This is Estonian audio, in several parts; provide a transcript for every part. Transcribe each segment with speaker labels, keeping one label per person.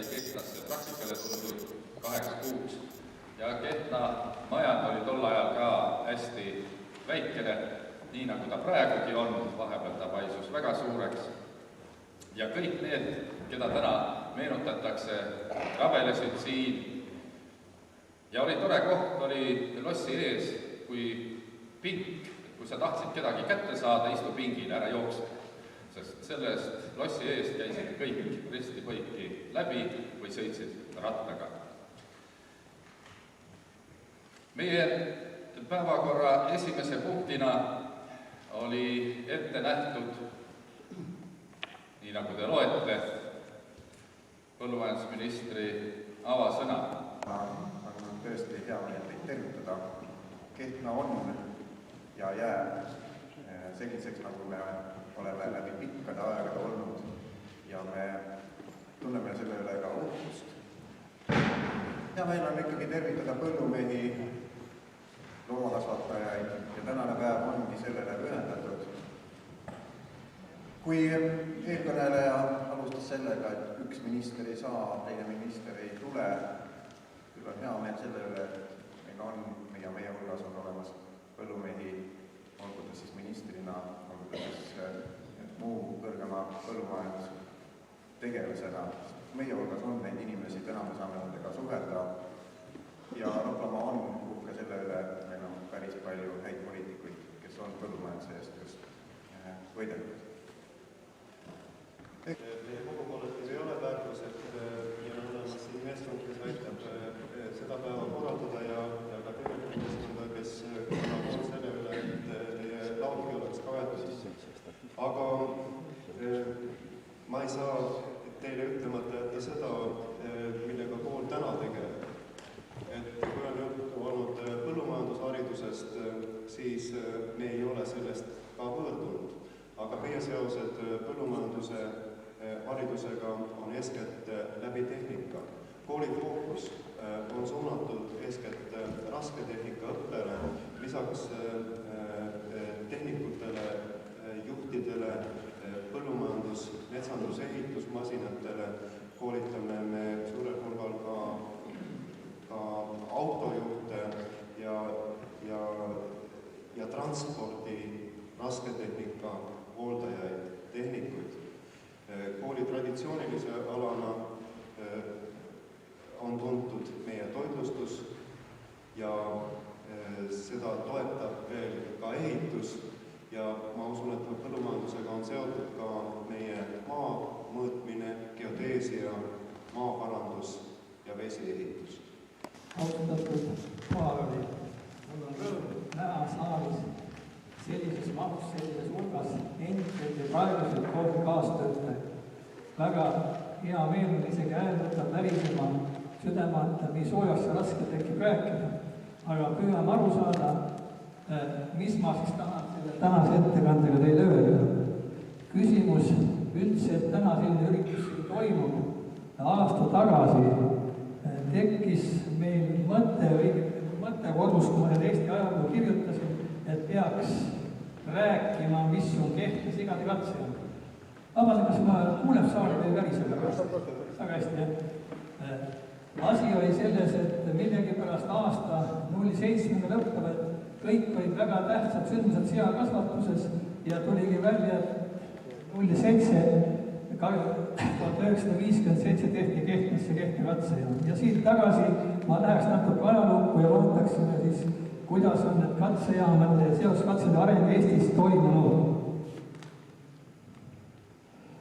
Speaker 1: sai Kehtnasse praktikale tuldud 8 kuuks ja Kehtna majad oli tol ajal ka hästi väikene, nii nagu ta praegugi on, vahepeal ta paisus väga suureks. Ja kõik need, keda täna meenutatakse, rabelesid siin. Ja oli tore koht, oli lossi ees, kui pink, kui sa tahtsid kedagi kätte saada, istu pingile, ära jookse. Sest sellest lossi eest käisid kõik risti põiki läbi või sõitsid rattaga. Meie päevakorra esimese punktina oli ette nähtud, nii nagu te loete, põllumajandusministri avasõna.
Speaker 2: On tõesti hea meel teid tervitada. Kehtna on ja jääb selliseks, nagu me oleme läbi pikkade aegade olnud ja me tunneme selle üle ka uhkust. Hea meil on ikkagi tervitada põllumehi, loomakasvatajaid ja tänane päev ongi sellele pühendatud. Kui eelkõneleja alustas sellega, et üks minister ei saa, teine minister ei tule, küll on hea meel selle üle, et meil on ja meie hulgas on olemas põllumehi, olgu ta siis ministrina, olgu ta siis muu kõrgema põllumajandustegelasena. Meie hulgas on neid inimesi, täna me saame nendega suhelda ja Raplamaa on uhke selle üle, et meil on päris palju häid poliitikuid, kes on põllumajanduse eest just võidelnud.
Speaker 3: Meie kogukollektiiv ei ole väärtus, et meil on olemas siin meeskond, kes aitab seda päeva korraldada ja ka tegelikult meeskonda, kes on selle üle, et teie laulgi oleks kaetud. Aga ma ei saa teile ütlemata jätta seda, millega kool täna tegeleb. Et kui on juttu olnud põllumajandusharidusest, siis me ei ole sellest ka võõrdunud. Aga meie seosed põllumajanduse haridusega on eeskätt läbi tehnika. Kooli fookus on suunatud eeskätt rasketehnika õppele, lisaks tehnikutele, juhtidele, põllumajandus, metsandus, ehitusmasinatele koolitame me suurel hulgal ka autojuhte ja transpordi rasketehnika hooldajaid, tehnikuid. Kooli traditsioonilise alana on tuntud meie toitlustus ja seda toetab veel ka ehitus ja ma usun, et põllumajandusega on seotud ka meie maa mõõtmine, geodeesia, maaparandus ja vesiehitus.
Speaker 4: Austatud kohalolijad, mul on rõõm näha saalis sellises mahus, sellises hulgas endised ja praegused kooli kaastöötajad. Väga hea meel on isegi hääldada värisema südamata, nii soojast ja raske tekib rääkida. Aga püüame aru saada, mis ma siis tahan selle tänase ettekandega teile öelda. Küsimus üldse, et täna selline üritus toimub. Aasta tagasi tekkis meil mõte kodus, kui ma Eesti ajalugu kirjutasin, et peaks rääkima, mis on Kehtna sigade katse. Vabandan, kas ma kuuleb saali või väriseb? Väga hästi, jah. Asi oli selles, et millegipärast aasta 07 lõppevad kõik olid väga tähtsad sündmused seakasvatuses ja tuligi välja, et 07 1957 tehti Kehtnasse Kehtna katse ja siit tagasi ma läheks natuke ajalukku ja vaataksime siis, kuidas on need katsejaamad ja seoskatsede areng Eestis toimunud.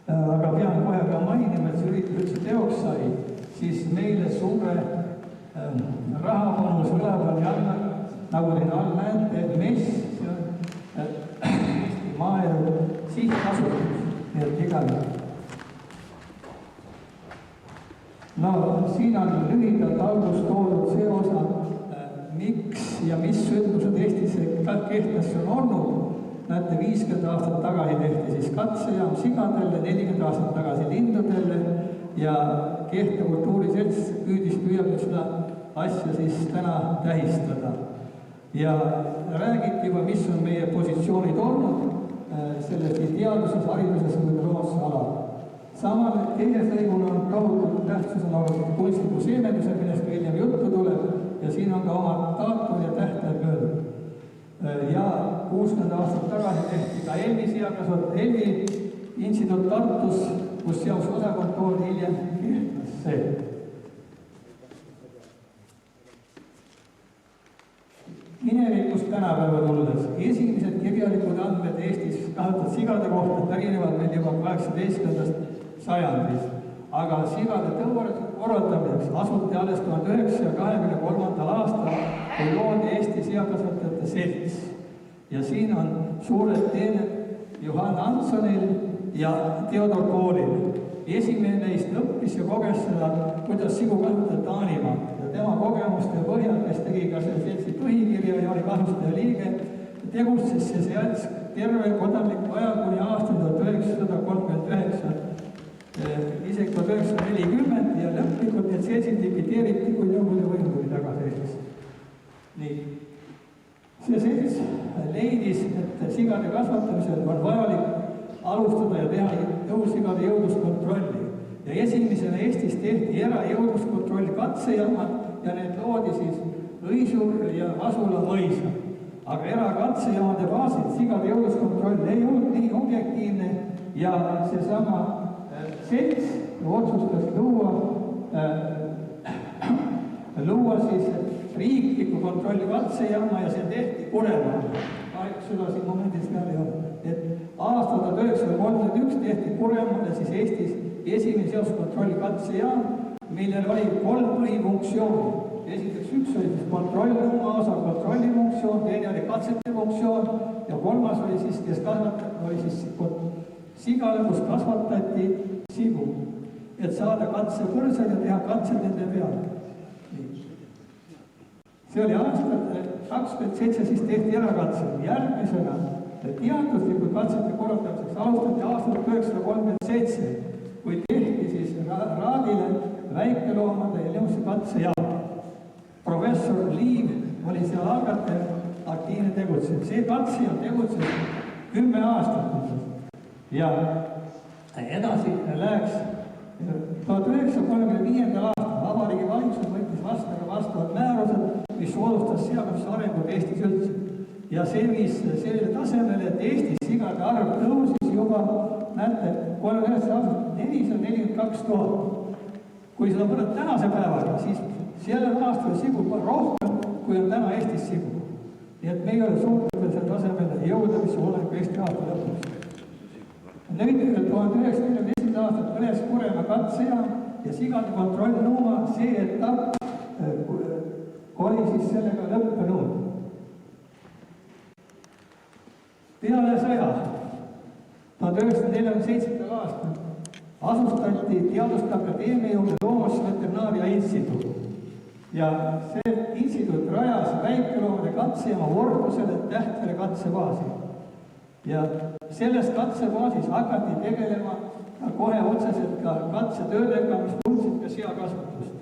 Speaker 4: Aga pean kohe ka mainima, et see üritus üldse teoks sai, siis meile suure rahapanus üleval ja nagu teil all näete, MES, see on Eesti Maaelu Sihtasutus, nii et igale. No siin on lühidalt algust toodud see osa, miks ja mis sündmused Eestis Kehtnasse on olnud. Näete, 50 aastat tagasi tehti siis katsejaam sigadele, 40 aastat tagasi lindudele ja Kehtna kultuuriselts püüab seda asja siis täna tähistada. Ja räägiti juba, mis on meie positsioonid olnud selles teaduses, hariduses või loomassa alal. Samal eeslõigul on tohutult tähtsusena kunstliku seemenduse, millest ka hiljem juttu tuleb, ja siin on ka oma daatum ja tähtajad möödunud. Ja 60 aastat tagasi tehti ka Helmi instituut Tartus, kus seos osakontoor hiljem kehtestas see. Minevikust tänapäeva tulles, esimesed kirjalikud andmed Eestis kasvatatud sigade kohta pärinevad meil juba 18. sajandist, aga sigade tõuaretu korraldamiseks asuti alles 1923. aastal, kui loodi Eesti seakasvatajate selts. Ja siin on suured teened Johan Ansonil ja Theodor Koolil. Esimene neist õppis ja koges seda, kuidas sigu kasvatada Taanimaal. Ja tema kogemuste põhjal, kes tegi ka selle seltsi põhikirja ja oli kasvastaja liige, tegutses see selts terve kodanliku aja kuni aastani 1939, isegi 1940 ja lõplikult need seltsid likvideeriti, kui Nõukogude võim tuli tagasi Eestisse. Nii. See selts leidis, et sigade kasvatamisel on vajalik alustada ja teha tõusigade jõudluskontrolli. Ja esimesena Eestis tehti erajõudluskontrolli katsejaamad ja need loodi siis Õisur ja Vasula mõisa. Aga erakatsejaamade baasil sigade jõudluskontroll ei olnud nii objektiivne ja seesama selts otsustas luua siis riikliku kontrolli katsejaama ja see tehti Kuremaal. Kahjuks seda siin momendis peal ei ole. Et aastal 1931 tehti Kuremaale siis Eestis esimene seoskontrolli katsejaam, millel oli 3 põhifunktsiooni. Esiteks üks oli siis kontrollnumma osa kontrollifunktsioon, teine oli katsete funktsioon ja 3. oli siis, kes oli siis sigale, kus kasvatati sigu, et saada katsepõrsad ja teha katsed nende peale. See oli aastal 27, siis tehti erakatsed. Järgmisena teaduslikult katsete korraldamiseks alustati aastal 1937, kui tehti siis Raadile väikeloomade ja nõusse katsejaam. Professor Liiv oli seal algataja aktiivne tegutseja. See katsejaam tegutses 10 aastat. Ja edasi läheks 1935. aastal Vabariigi Valitsus võttis vastavad määrused, mis soodustas seakasvatuse arengut Eestis üldse. Ja see viis sellele tasemele, et Eestis sigade arv tõusis juba, näete, 39 aastat 442 000. Kui seda võrrad tänase päevaga, siis sellel aastal sigu rohkem, kui on täna Eestis sigu. Nii et me ei ole suutnud selle tasemele jõuda, mis on oleku Eesti aasta lõpuks. Nüüd 1941. aastat põles Kuremaa katsejaam ja sigade kontrollnumma, see etapp oli siis sellega lõppenud. Peale sõja 1947. aastal asustati Teaduste Akadeemia juurde Loomas-Veterinaaria instituut. Ja see instituut rajas väikeloomade katsejaama Vordusele Tähtvere katsebaasi. Ja selles katsebaasis hakati tegelema kohe otseselt ka katsetöödega, mis puudutasid ka seakasvatust.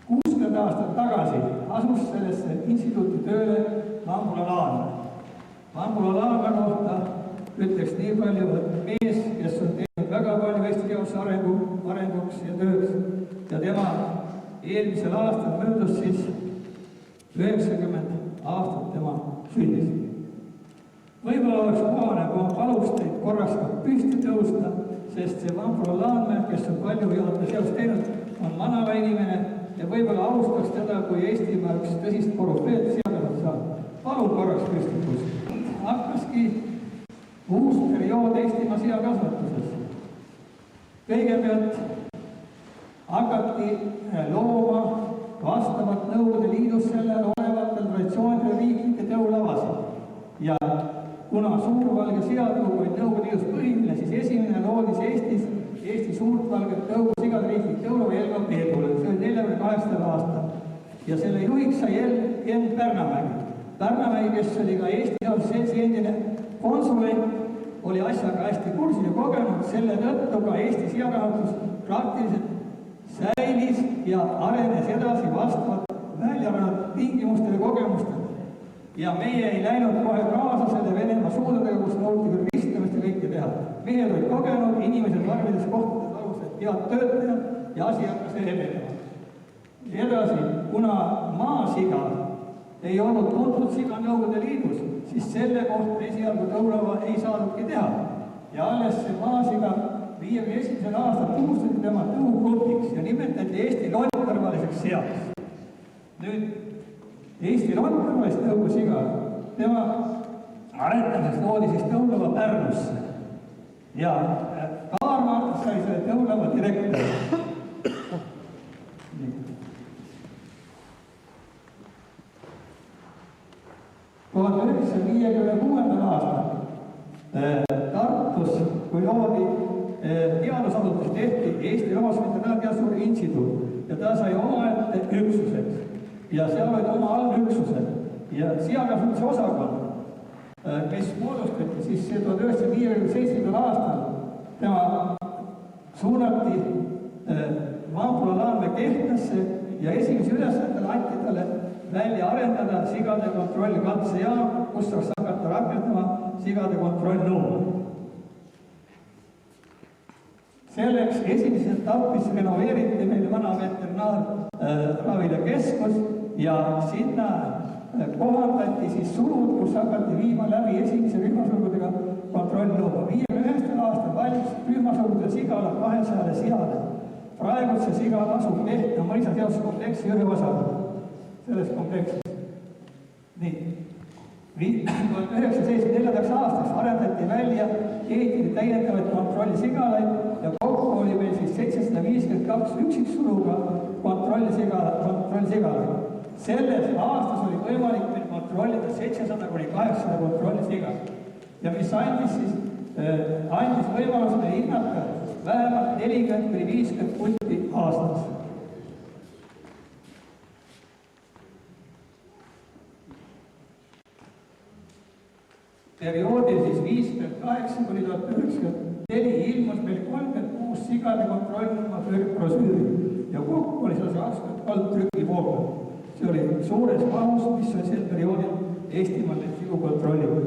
Speaker 4: 60 aastat tagasi asus sellesse instituuti tööle Mambula Laanmäe. Mambula Laanmäe kohta ütleks nii palju, et mees, kes on teinud väga palju Eesti teaduse arenguks ja tööks, ja tema eelmisel aastal möödus siis 90 aastat tema sündis. Võib-olla oleks kohane, kui ma paluks teid korraks ka püsti tõusta, sest see Mambula Laanmäe, kes on palju juhataja seost teinud, on manala inimene ja võib-olla austaks teda, kui Eestimaa üks tõsist korrupteed seadavad saab. Palun korraks püsti tõusta. Hakkaski uus periood Eestimaa seakasvatuses. Kõigepealt hakati looma vastavat Nõukogude Liidus sellel olevatel traditsioonidel riiklike tõulavasid. Ja kuna suurvalge seadlug oli Nõukogude Liidus põhiline, siis esimene loodis Eesti suurtvalget tõugu sigade riiklik tõulu Elva Peedule. See oli 48. aastal. Ja selle juhiks sai Enn Pärnamägi. Pärnamägi, kes oli ka Eesti Seltsi endine konsulent, oli asjaga hästi kursis ja kogenud, selle tõttu ka Eesti seakasvatus praktiliselt säilis ja arenes edasi vastavalt väljarajatud tingimustele ja kogemustele. Ja meie ei läinud kohe kaasa selle Venemaa suudadega, kus nõuti küll ristamist ja kõike teha. Mehed olid kogenud, inimesed arvides kohtades alused head töötajad ja asi hakkas edenema. Edasi, kuna maasiga ei olnud tuntud siga Nõukogude Liidus, siis selle kohta esialgu tõulava ei saadudki teha. Ja alles see maasiga 51. aastal tunnustati tema tõugrupiks ja nimetati Eesti loonkõrvaliseks seaks. Nüüd, Eesti loonkõrvalist tõugusiga, tema aretamiseks loodi siis tõulava Pärnusse. Ja Kaarma sai selle tõulava direktori. 1956. aastal Tartus, kui loodi teadusasutus, tehti Eesti Loomsveterinaarteaduse Instituut ja ta sai omaette üksuseks ja seal olid oma allüksused ja seakasvatuse osakond, mis moodustati siis 1957. aastal, tema suunati Vambula Laanmäe Kehtnasse ja esimese ülesandele anti talle välja arendada sigade kontrolli katsejaam, kus saaks hakata rakendama sigade kontrollnõudeid. Selleks esimeses etapis renoveeriti meil vana veterinaarravide keskus ja sinna kohandati siis sulud, kus hakati viima läbi esimese rühmasulgudega kontrollnõude. 51. aastal valmis rühmasulgude sigala 200 seale. Praegu see siga asub Lehtna mõisaseaduskompleksi ühe osaga. Selles kompleksis. Nii. 1974. aastaks arendati välja ehitati täiendavaid kontrollisigalaid ja kokku oli meil siis 752 üksiksuluga kontrollisigalaid. Selles aastas oli võimalik meil kontrollida 700–800 kontrollisigalat. Ja mis andis võimalusele hinnata vähemalt 40–50 punti aastas. Perioodil siis 58–1994 ilmus meil 36 sigade kontrollnumma brosüüri ja kokku oli 123 trükivooga. See oli suures mahus, mis on sel perioodil Eestimaal neid sigu kontrollinud.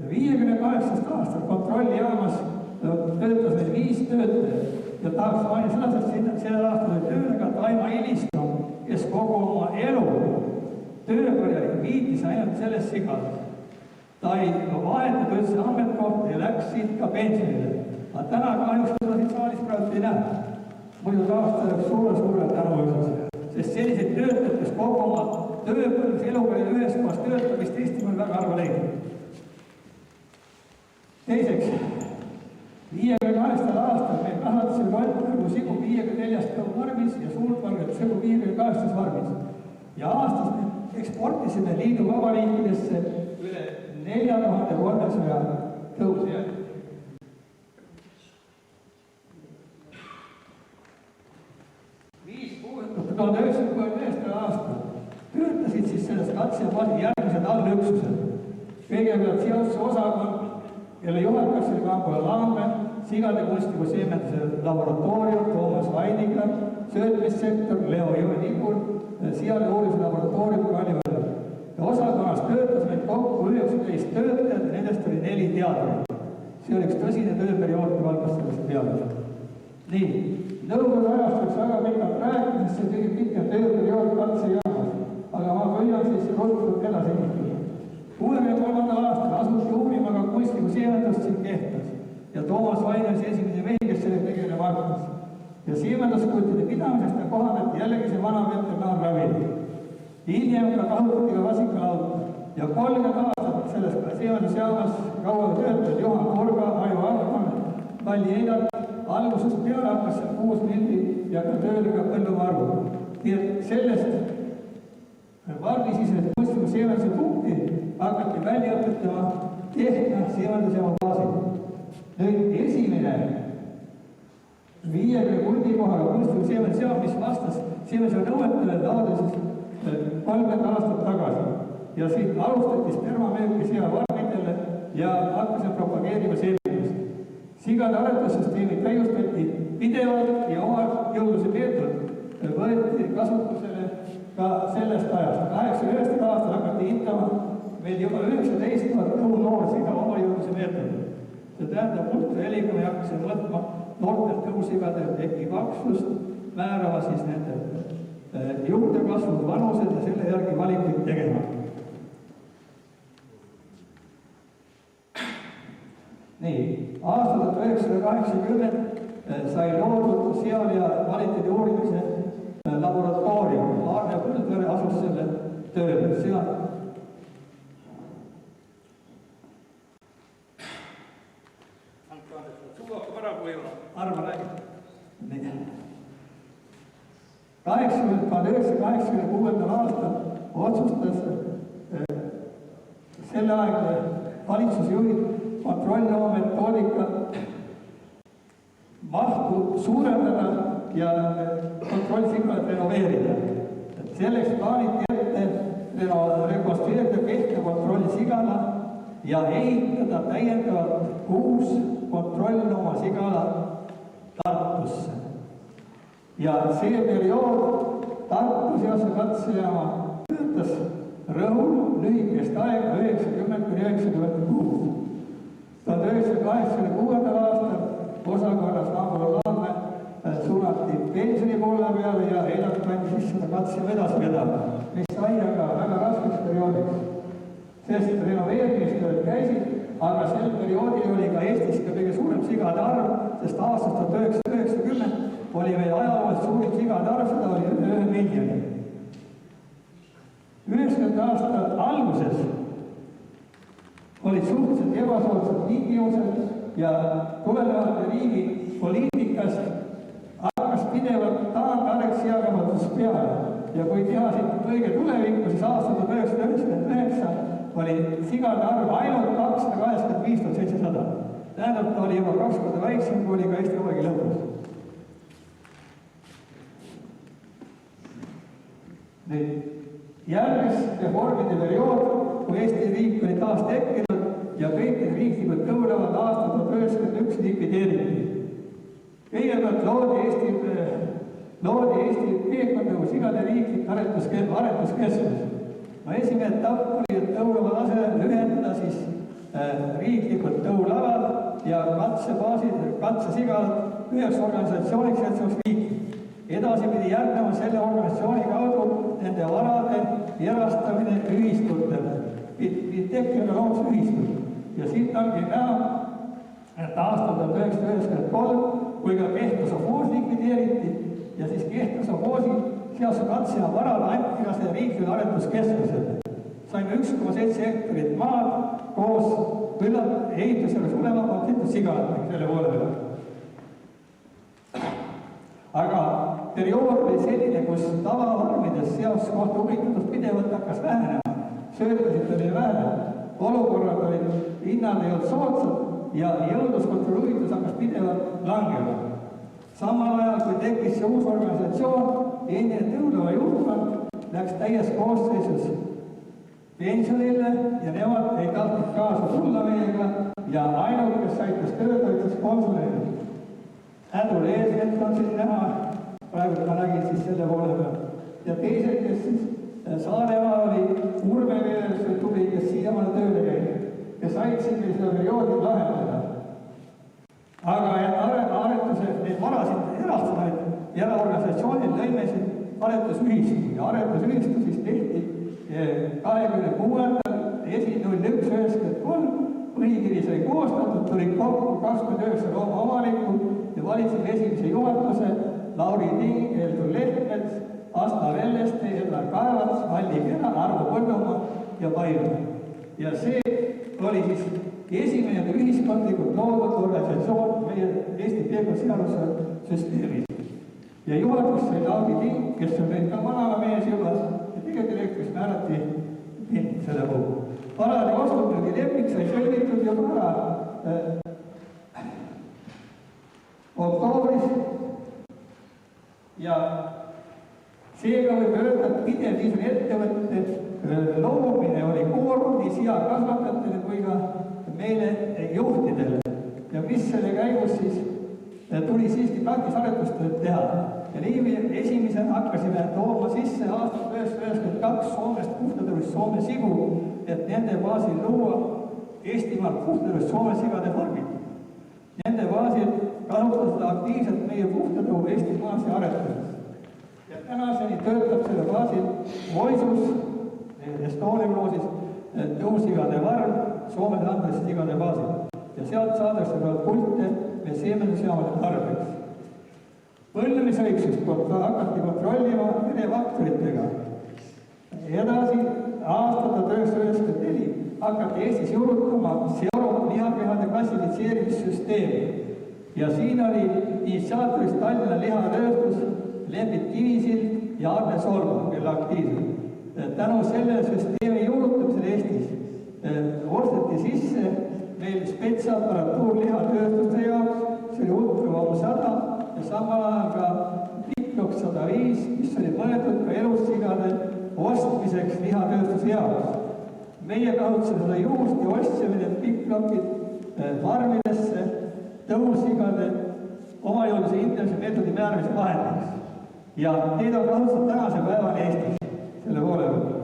Speaker 4: 58. aastal kontrollijaamas töötas meil 5 töötajat ja tahaks mainida seda, et sellel aastal oli tööle ka Taima Ilistro, kes kogu oma elu töökõrjalik viitis ainult selles sigas. Ta ei vahetanud üldse ametkohta ja läks siit ka pensionile. Aga täna kahjuks seda siin saalis praegu ei näe. Muidu taastada üks suure tänuõiguse. Sest selliseid töötajad, kes kogu oma tööpõlves elukõrjal ühes kohas töötamist Eestimaal väga harva leidnud. Teiseks, 58. aastal meil kasvatasime loetelu sigu 54 tõuvormis ja suurpalgad sigu 58 vormis. Ja aastas eksportisime liidu vabariikidesse üle 4300 tõusjad. 1961. aastal töötasid siis selles katsebaasi järgmised allüksused. Kõigepealt seostuse osakond, kelle juhatajaks oli Vambula Laanmäe, sigade kunstliku seemenduse laboratoorium Toomas Vaidiga, söötmissektor Leo Jõe-Nikul, seale uurise laboratoorium Kalivõrd. Ja osakonnas töötas meil kokku 19 töötajad ja nendest oli 4 teadurit. See oli üks tõsine tööperiood, kui valgas sellest teadused. Nii, nõukogude ajast võiks väga pikalt rääkida, sest see kõige pikem tööperiood katsejaamas, aga ma püüan siis ruttu edasi ehitada. 63. aastal asuti uurima ka kunstliku seemendust siin Kehtnas ja Toomas Vaines esimene mehi, kes selle tegelema hakkas. Ja seemenduskuttide pidamisest ja kohandati jällegi see vana veterinaarravili. Hiljem ka kasutati ka vasikalaud ja 30 aastat selles seemendusjaamas kauale töötavad Johan Korga, Aivo Altmann, Valli Eidat, algusest peale hakkas seal 6 mildi ja ka tööle ka põllumarvu. Nii et sellest varmisisest kunstliku seemenduse punkti hakati välja õpetama Kehtna seemendusjaama baasil. Nüüd esimene 50 kuldikohaga kunstliku seemendusjaam, mis vastas seemenduse nõuetele laadis 30 aastat tagasi. Ja siit alustati spermamüüki seavarmidele ja hakkasid propageerima seemendust. Sigade aretussüsteemi täiustati pidevalt ja oma jõudluse meetod võeti kasutusele ka sellest ajast. 89. aastal hakati hindama meil juba 19 000 noor siga oma jõudluse meetodil. see tähendab ultraheliga me hakkasime mõõtma noortel tõusigade teki paksust, määrama siis nende juurdekasvu vanused ja selle järgi valikuid tegema. Nii, aastal 1980 sai loodud seal- ja kvaliteedi uurimise laboratoorium. Aarne Põldvere asus selle tööle. Seal arva räägib. 1986. aastal otsustas selleaegne valitsusjuhid kontrollnova metoodika mahtu suurendada ja kontrollsignaleid renoveerida. Selleks plaaniti ette rekonstrueerida kehtiv kontrollsigala ja ehitada täiendavalt uus kontrollnova sigala Tartusse. Ja see periood Tartu seose katsejaama töötas rõhul lühikest aega 90–96. 1986. aastal osakonnas Naabol-Laadme suunati pensioni poole peale ja Eilat pandi siis seda katsema edasi vedama, mis sai aga väga raskeks perioodiks, sest renoveerimistööd käisid, aga sel perioodil oli ka Eestis ka kõige suurem sigade arv, sest aastast 1990 oli meil ajalooliselt suurim sigade arv, seda oli 1 miljoni. 90. aasta alguses olid suhteliselt ebasoodsad tingimused ja tulenevalt riigi poliitikast hakkas pidevalt taandareng seakasvatus peale. Ja kui teha siit õige tulevikku, siis aastal 1999 oli sigade arv ainult 285 700. Tähendab, ta oli juba 2 korda väiksem, kui oli ka Eesti Vabariigi lõpus. Nüüd järgnes reformide periood, kui Eesti riik oli taas tekkinud ja kõik need riiklikud tõulevad aastal 1991 likvideeriti. Kõigepealt loodi Eesti peekondõu sigade riiklik aretuskeskus. No esimene etapp oli, et tõulava tase ühendada siis riiklikud tõulavad ja katsesigalad üheks organisatsiooniks, et see oleks riik. Edasi pidi järgnema selle organisatsiooni kaudu nende varade erastamine ühistutele. Pidi tekkima loomse ühistud. Ja siit ongi näha, et aastal 1993, kui ka Kehtna-Sovhoos likvideeriti ja siis Kehtna-Sovhoosi sealse katsena varale anti ka selle riiklikud arenduskeskusele. Saime 1,7 hektarit maad koos ehitusele sulema konfliktus sigalatega selle poole peale. Aga periood oli selline, kus tavavormides seos kohta huvitatus pidevalt hakkas vähenema. Söötasid oli vähe, olukorrad olid, hinnad ei olnud soodsad ja jõudluskontrolli huvitus hakkas pidevalt langema. Samal ajal, kui tekkis see uus organisatsioon, endine tõulava juhtkond läks täies koosseisus pensionile ja nemad ei tahtnud kaasa tulla meiega ja ainult, kes aitas tööd, aitas konsuleerida. Hädul eesmelt on siin näha, praegu ma nägin siis selle poole peal. Ja teised, kes siis Saaremaa oli Urve Veeres tuli, kes siiamaale tööle käib, kes aitasid meil seda perioodi lahendada. Aga aretuse, neid varasid erastada, eraorganisatsioonid lõime siin aretusühistu ja aretusühistu siis tehti 26.01.93 põhikiri sai koostatud, tuli kokku 29 looma omanikku ja valitsesid esimese juhatuse Lauri Ting, Heldur Lehtmets, Asta Velleste, Edgar Kaevats, Valli Kena, Arvo Põllumaa ja Paide. Ja see oli siis esimene ühiskondlikult loodud organisatsioon meie Eesti peegelseaduse süsteemis. Ja juhatus sai Lauri Ting, kes on meil ka vanava mees juba, ja tegevdirektoriks määrati mind selle puhul. Varade ostutõgi leping sai sõlmitud juba ära oktoobris ja seega võib öelda, et pidev niisugune ettevõtte loomine oli koorm nii seakasvatajatele kui ka meile juhtidele. Ja mis selle käigus siis tuli siiski praktisaretlustööd teha. Ja nii me esimesena hakkasime tooma sisse aastal 1992 Soomest puhtatõrust Soome sigu, et nende baasil luua Eestimaal puhtatõrust Soome sigade farmid. kasutada seda aktiivselt meie puhta tõu Eesti maas ja aretuses. Ja tänaseni töötab selle baasil Moisus, Estonia kloosis, tõusigade varm, Soome andmest sigade baasil. Ja sealt saadakse ka pulte meie seemendusjaamade tarbeks. Põllumisõigsust hakati kontrollima verefaktoritega. Edasi, aastal 1994 hakati Eestis juurutama seoro lihakehade klassifitseerimissüsteemi. Ja siin oli initsiaatorist Tallinna lihatööstus, Lembit Kivisild ja Arne Solman, kelle aktiivselt. Tänu selle süsteemi juurutamisel Eestis osteti sisse meil spetsiaparatuur lihatööstuste jaoks, see oli Ultravom 100 ja samal ajal ka Piklok 105, mis oli mõeldud ka elussigade ostmiseks lihatööstuse jaoks. Meie kasutasime seda juhust ja ostsime need Piklokid farmidesse tõusigade omajõudluse hindamise meetodi määramise vahendiks. Ja neid on kasutatud tänase päevani Eestis selle poole peal.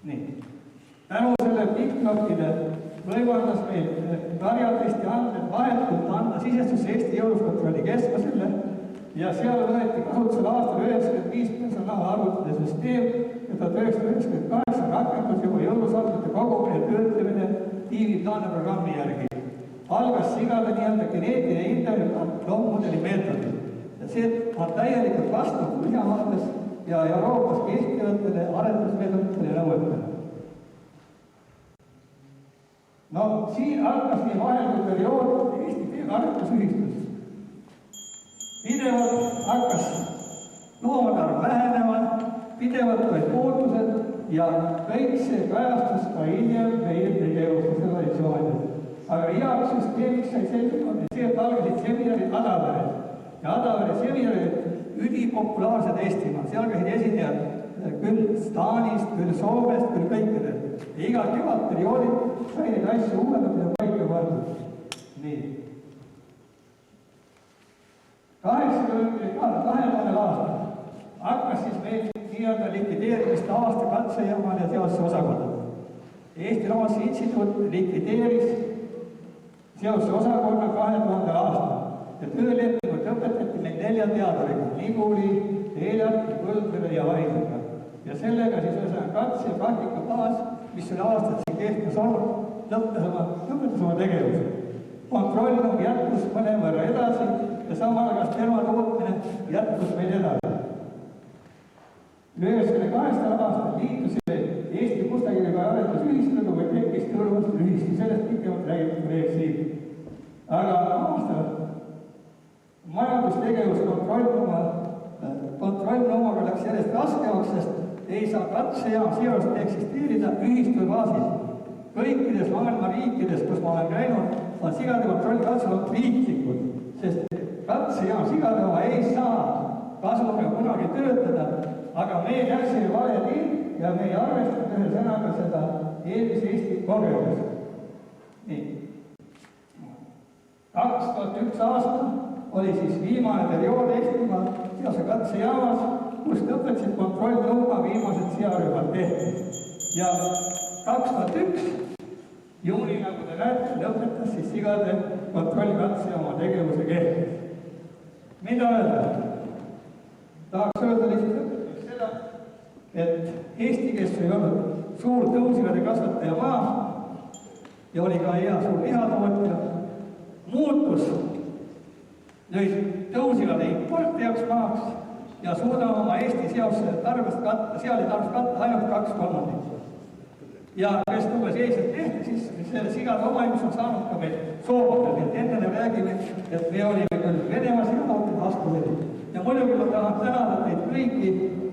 Speaker 4: Nii. Tänu selle Piklokide võimaldas meil karjatesti andmed vahetult anda sisestusse Eesti jõuluskontrolli keskmasele ja seal võeti kasutusele aastal 1995 personaalarvutite süsteem ja 1998 rakendus juba jõulusandmete kogumine ja töötlemine tiiviplaane programmi järgi. Algas sigade nii-öelda geneetiline intervjuu loommudeli meetodil. Ja see on täielikult vastu Põhjamaades ja Euroopas kehtivatele arendusmeetoditele ja nõuetele. No siin algas nii vahelduv periood Eesti arendusühistus. Pidevalt hakkas loomade arv vähenema, pidevalt olid muutused ja kõik see kajastus ka hiljem meie tegevuse traditsioonides. Aga heaks süsteemiks sai selginud see, et algasid seminarid Adaveres. Ja Adavere seminarid ülipopulaarsed Eestimaa. Seal käisid esinejad küll Taanist, küll Soomest, küll kõikidel. Ja iga kevadperioodil sai neid asju uuendada ja paika pandud. Nii. 2000 aastal hakkas siis meil nii-öelda likvideerimist aasta katsejamal ja seosse osakonnad. Eesti Loomase Instituut likvideeris seosse osakonna 2000 aastal ja töölepingut õpetati meil 4 teaduriga, Niguli, Eeljaki, Põldvere ja Vaidega. Ja sellega siis ühesõnaga katse ja praktika baas, mis oli aastat siin kehtis olnud, lõpetas oma tegevuse. Kontrollnum jätkus mõnevõrra edasi ja samal ajal spermatootmine jätkus meil edasi. 1992. aastal liitusime Eesti Mustakirjaga arendusühistuga või tekkis tõeluvastu ühistu, sellest pikemalt räägib kolleeg siin. Aga aastal majandustegevus kontrollnumaga läks järjest raskemaks, sest ei saa katsejaam seost eksisteerida ühistu baasil. Kõikides maailma riikides, kus ma olen käinud, on sigade kontrolli katsejaamad riiklikud, sest katsejaam sigade oma ei saa kasumiga kunagi töötada, aga me läksime vale teel ja me ei arvestanud ühe sõnaga seda eelmise Eesti kogemust. Nii. 2001 aasta oli siis viimane periood Eestimaal seose katsejaamas, kus lõpetasid kontrollnõuga viimased searühmad tehtud. Ja 2001 juuni, nagu te näete, lõpetas siis sigade kontrollkatse oma tegevuse kehtest. Mida öelda? Tahaks öelda lihtsalt seda, et Eesti, kes ei olnud suur tõusigade kasvataja maa ja oli ka hea suur lihatootja, muutus nüüd tõusigade importijaks maaks ja suudame oma Eesti seosse tarbest katta, seal ei tarbest katta ainult 2/3. Ja kes tuues eesselt tehti, siis selle sigade omaimus on saanud ka meil Soomel, et enne me räägime, et me olime küll Venemaa sigatootjad vastuvõdi. Ja muidugi ma tahan tänada teid kõiki,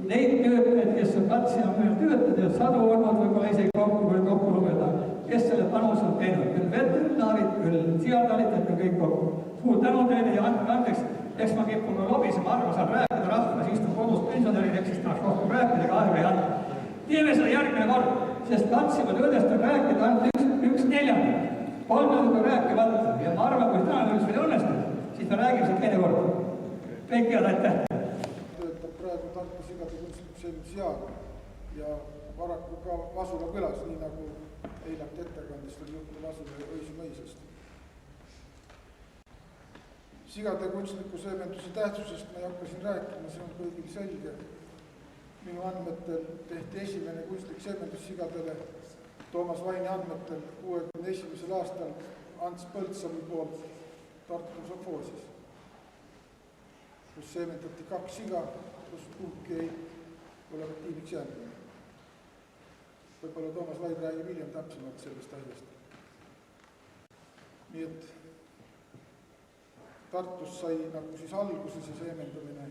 Speaker 4: neid töötajaid, kes on katsejaamil töötada ja sadu olnud, võib-olla isegi kokku lugeda, kes selle panus on teinud, küll veterinaarid, küll seadalitad ja kõik kokku. Suur tänu teile ja andke andeks, eks ma kipun ka lobisema, arva saan rääkida rahvas, istun kodus pensionärid, eks siis tahaks rohkem rääkida, aga aega ei anda. Teeme seda järgmine kord, sest katsivad õdest on rääkida ainult üks neljandik. 3 minutit rääkimata ja ma arvan, kui täna üks veel õnnestub, siis me räägime seda teine kord. Kõik head, aitäh!
Speaker 5: Töötab praegu Tartu sigade kunstliku sellisjaam ja paraku ka Vasula külas, nii nagu eilalt ettekandest oli juttu Vasula ja Õisu mõisast. Sigade kunstliku seemenduse tähtsusest ma ei hakka siin rääkima, see on kõigil selge. Minu andmetel tehti esimene kunstlik seemendus sigadele Toomas Vaini andmetel 61. aastal Ants Põltsalu poolt Tartu sovhoosis, kus seemendati 2 siga, kus kumbki ei olevat tiimiks jäänud. Võib-olla Toomas Vaid räägib hiljem täpsemalt sellest asjast. Nii et Tartus sai nagu siis alguse see seemendamine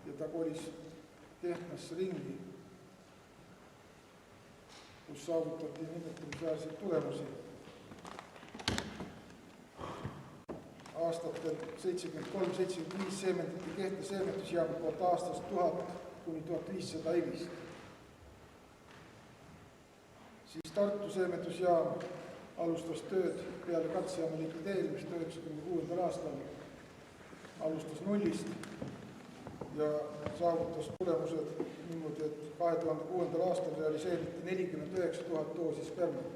Speaker 5: ja ta kolis Kehtnasse ringi, kus saavutati nimetamisväärseid tulemusi. Aastatel 73-75 seemendati Kehtna seemendusjaama poolt aastast 1000 kuni 1500 evist. Siis Tartu seemendusjaam alustas tööd peale katsejaama likvideerimist 1996. aastal, alustas nullist ja saavutas tulemused niimoodi, et 2006. aastal realiseeriti 49 000 doosi spermat.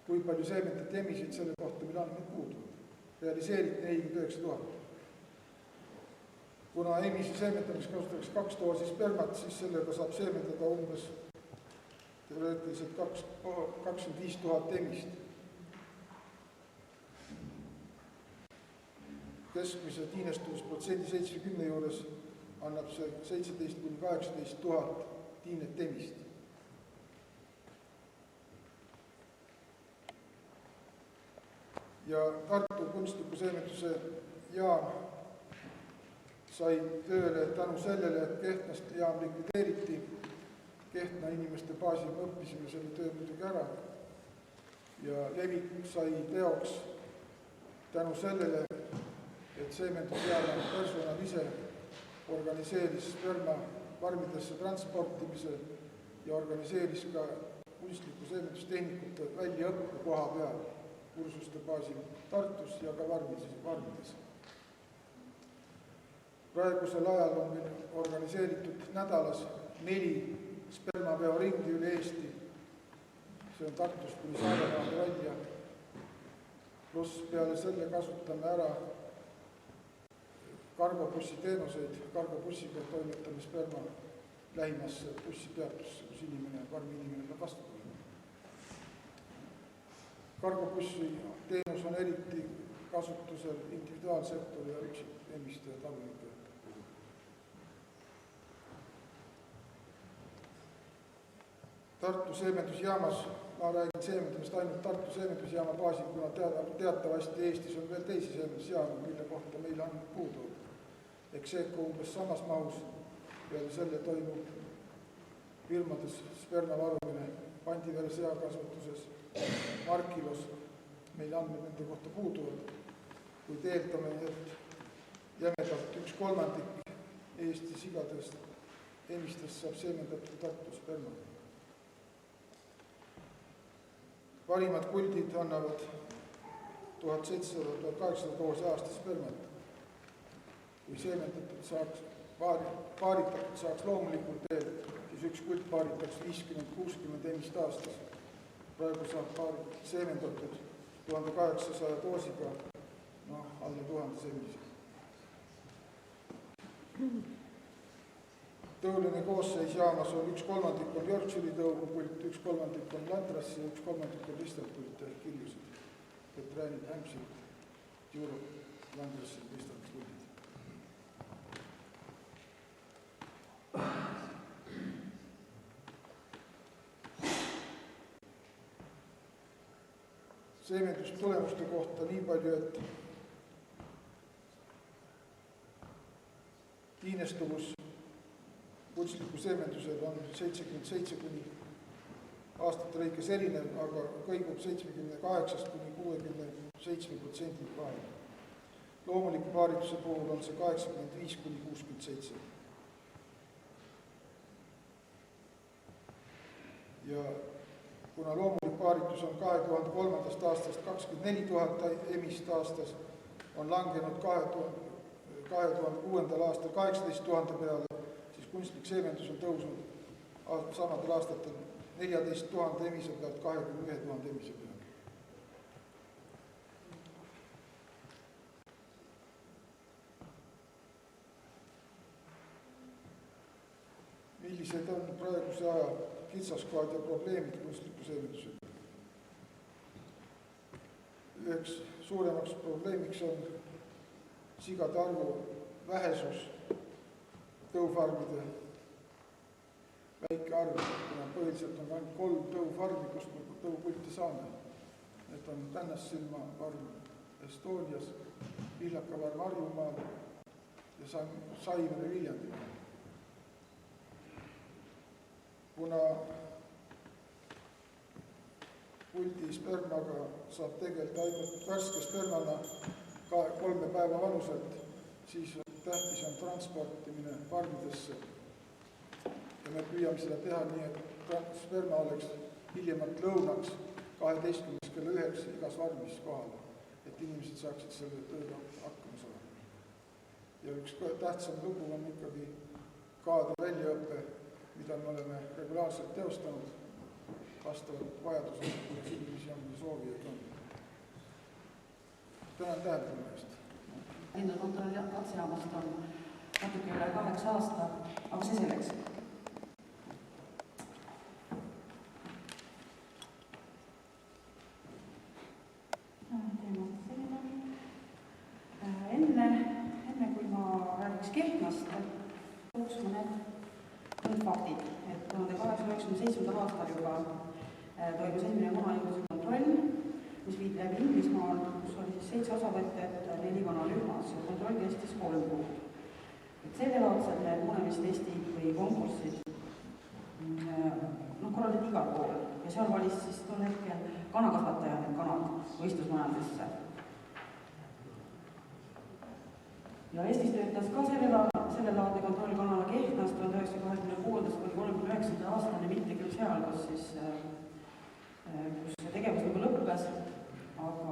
Speaker 5: Kui palju seemendati emisid, selle kohta meil andmed puuduvad. Realiseeriti 49 000. Kuna emisi seemendamiseks kasutatakse 2 doosi spermat, siis sellega saab seemendada umbes teoreetiliselt 25 000 emist. Keskmise tiinestuvusprotsendi 70 juures annab see 17 kuni 18 000 tiinet emist. Ja Tartu kunstliku seemenduse jaam sai tööle tänu sellele, et Kehtnast jaam likvideeriti. Kehtna inimeste baasil me õppisime selle töö muidugi ära ja levik sai teoks tänu sellele, et seemendusjaama personal ise organiseeris sperma farmidesse transportimise ja organiseeris ka kunstliku seemendustehnikute väljaõppe koha peal kursuste baasil Tartus ja ka farmides. Praegusel ajal on meil organiseeritud nädalas 4 spermaveoringi üle Eesti. See on Tartust kuni Saaremaale välja. Pluss peale selle kasutame ära kargobussi teenuseid. Kargobussiga toimetame sperma lähimasse bussipeatusse, kus farmi inimene peab vastu tulema. Kargobussi teenus on eriti kasutusel individuaalsektori ja üksikemiste talunike. Tartu seemendusjaamas, ma räägin seemendamist ainult Tartu seemendusjaama baasil, kuna teatavasti Eestis on veel teisi seemendusjaama, mille kohta meil on puudu. Execo umbes samas mahus, peale selle toimub firmades sperma varumine Pandivere seakasvatuses, Markilos, meil andmed nende kohta puuduvad, kuid eeldame, et jämedalt 1/3 Eesti sigadest emistest saab seemendatud Tartu sperma. Parimad kuldid annavad 1700-1800 doosi aastas spermat. Kui seemendatud saaks, paaritatud saaks loomulikult teel, siis üks kuld paaritaks 50-60 emist aastas. Praegu saab seemendatud 1800 doosiga, alla 1000 emisi. Tõuline koosseis jaamas on 1/3 on Yorkshire'i tõugupult, 1/3 on Landrassi ja 1/3 on Bristolpult ehk Kiljused, Petraanid, Hampshire, Europe, Landrassi ja Bristolpuldid. Seemendustulemuste kohta nii palju, et tiinestuvus kunstliku seemendusel on 77 kuni aastate lõikes erinev, aga kõigub 78 kuni 67% vahel. Loomuliku paarituse puhul on see 85 kuni 67. Ja kuna loomulik paaritus on 2003. aastast 24 000 emist aastas, on langenud 2006. aastal 18 000 peale, kunstlik seemendus on tõusnud samadel aastatel 14 000 emise pealt 21 000 emise peale. Millised on praeguse aja kitsaskohad ja probleemid kunstliku seemnetusega? Üheks suuremaks probleemiks on sigade arvu vähesus, tõufarmide väike arv, kuna põhiliselt on ainult 3 tõufarmi, kust me tõupulti saame. Need on Tännassilma farm Estonias, Pihlaka farm Harjumaal ja Saimene Viljandimaal. Kuna puldi spermaga saab tegeleda ainult värske spermana 3 päeva vanuselt, siis tähtis on transportimine farmidesse. Ja me püüame seda teha nii, et sperma oleks hiljemalt lõunaks 12 kella 9 igas farmis kohal, et inimesed saaksid selle tööga hakkama saada. Ja üks tähtsam lugu on ikkagi kaadri väljaõppe, mida me oleme regulaarselt teostanud vastavalt vajadusele, kuidas inimesi on ja soovijaid on. Tänan tähelepanu eest.
Speaker 6: Linnakontrolli katsejaamast on natuke üle 8 aasta, aga see selleks. Enne kui ma räägiks Kehtnast, tooks mõned faktid, et 1897. aastal juba toimus esimene munajõudluse kontroll, mis viidi läbi Inglismaal, kus oli 7 osavõtjat 4 kanalühmas ja kontroll kestis 3 kuud. Sellelaadsed need munemistestid või konkursid korraldati igal pool ja seal valis siis tol hetkel kanakasvataja need kanad võistlusmajadesse. Ja Eestis töötas ka sellelaadne kontroll kanala Kehtnast 1926–39 aastane, mitte küll seal, kus see tegevus nagu lõppes, aga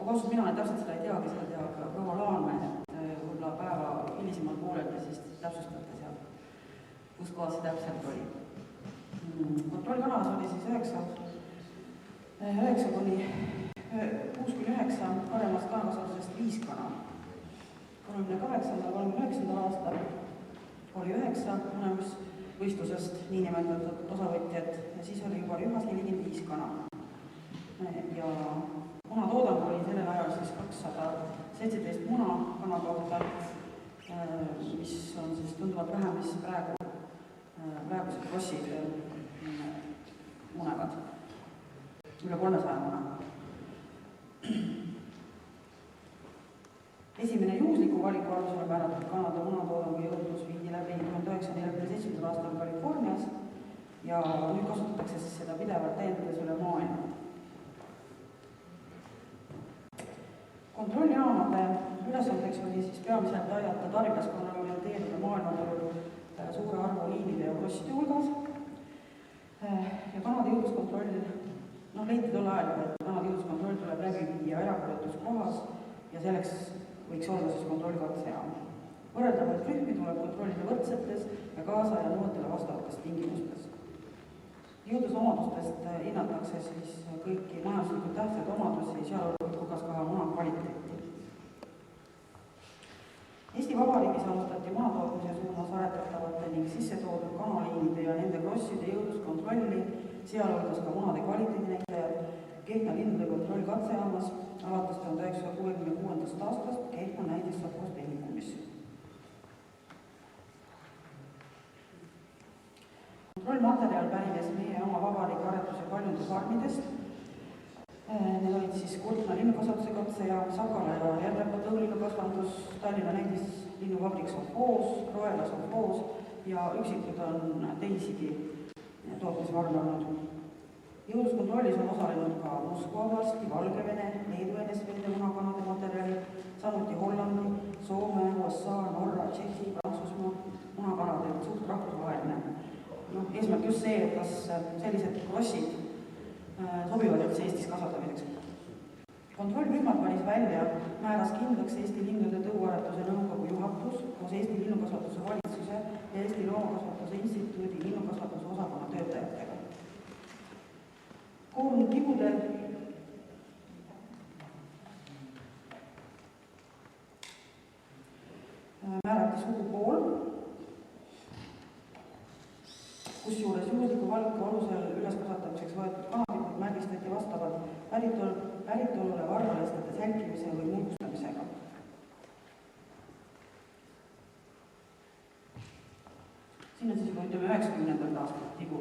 Speaker 6: ausalt mina täpselt seda ei teagi, seda teab proua Laanmäe, võib-olla päeva hilisemalt poolelt ja siis täpsustate seal, kus kohas see täpselt oli. Kontrollkanalas oli siis 6–9 paremast kanakasvatusest 5 kana. 38–39 aastal oli 9 munemisvõistlusest niinimetatud osavõtjad ja siis oli juba rühmas 45 kana. Ja munatoodang oli sellel ajal siis 217 muna kana kohta, mis on siis tunduvalt vähem, mis praegused krossid munevad. Üle 300 muna. Esimene juhusliku valiku alusele määratud Kanada munatoodangu jõudlus viidi läbi 1947. aastal Californias ja nüüd kasutatakse siis seda pidevalt täiendades üle maailma. Kontrolljaamade ülesandeks oli siis peamiselt aidata tarbijaskonnale orienteeruda maailmaturul suure arvu liinide ja krosside hulgas. Ja kanade jõudluskontroll, leiti tol ajal, et kanade jõudluskontroll tuleb läbi viia erapooletus kohas ja selleks võiks olla siis kontrollkatsejaam. Võrreldavaid rühmi tuleb kontrollida võrdsetes ja kaasaja nõuetele vastavates tingimustes. Jõudlusomadustest hinnatakse siis kõiki majanduslikult tähtsaid omadusi, sealhulgas ka muna kvaliteeti. Eesti Vabariigis alustati munatootmise suunas aretatavate ning sissetoodud kanaliinide ja nende krosside jõudluskontrolli, sealhulgas ka munade kvaliteedinäitajad Kehtna linnude kontrollkatsejaamas alates 1966. aastast Kehtna näidissovhoostehnikumis. Kontrollmaterjal pärines meie oma vabariigi aretus- ja paljundusfarmidest. Need olid siis Kurtna linnukasvatuse katsejaam, Sakala ja Järvepa tõulilikakasvandus, Tallinna näidislinnuvabrik Sovhoos, Roela Sovhoos ja üksikud on teisigi tootmisvarme olnud. Jõudluskontrollis on osalenud ka Moskva varsti, Valgevene, Leedu NSV-de munakanade materjali, samuti Hollandi, Soome, USA, Norra, Tšehhi, Prantsusmaa munakanade suht rahvusvaheline. Eesmärk just see, et kas sellised krossid sobivad üldse Eestis kasvatamiseks. Kontrollrühmad valis välja, määras kindlaks Eesti linnude tõuaretuse nõukogu juhatus koos Eesti linnukasvatuse valitsuse Keskuse ja Eesti Loomakasvatuse Instituudi linnukasvatuse osakonna töötajatega. Koorunud tibudel määrati sugupool, kusjuures juhusliku valiku alusel üleskasvatamiseks võetud kanatikud märgistati vastavalt päritolule varvalestades jälkimise või muustamisega. Siin on siis juba 90. aastat tibu.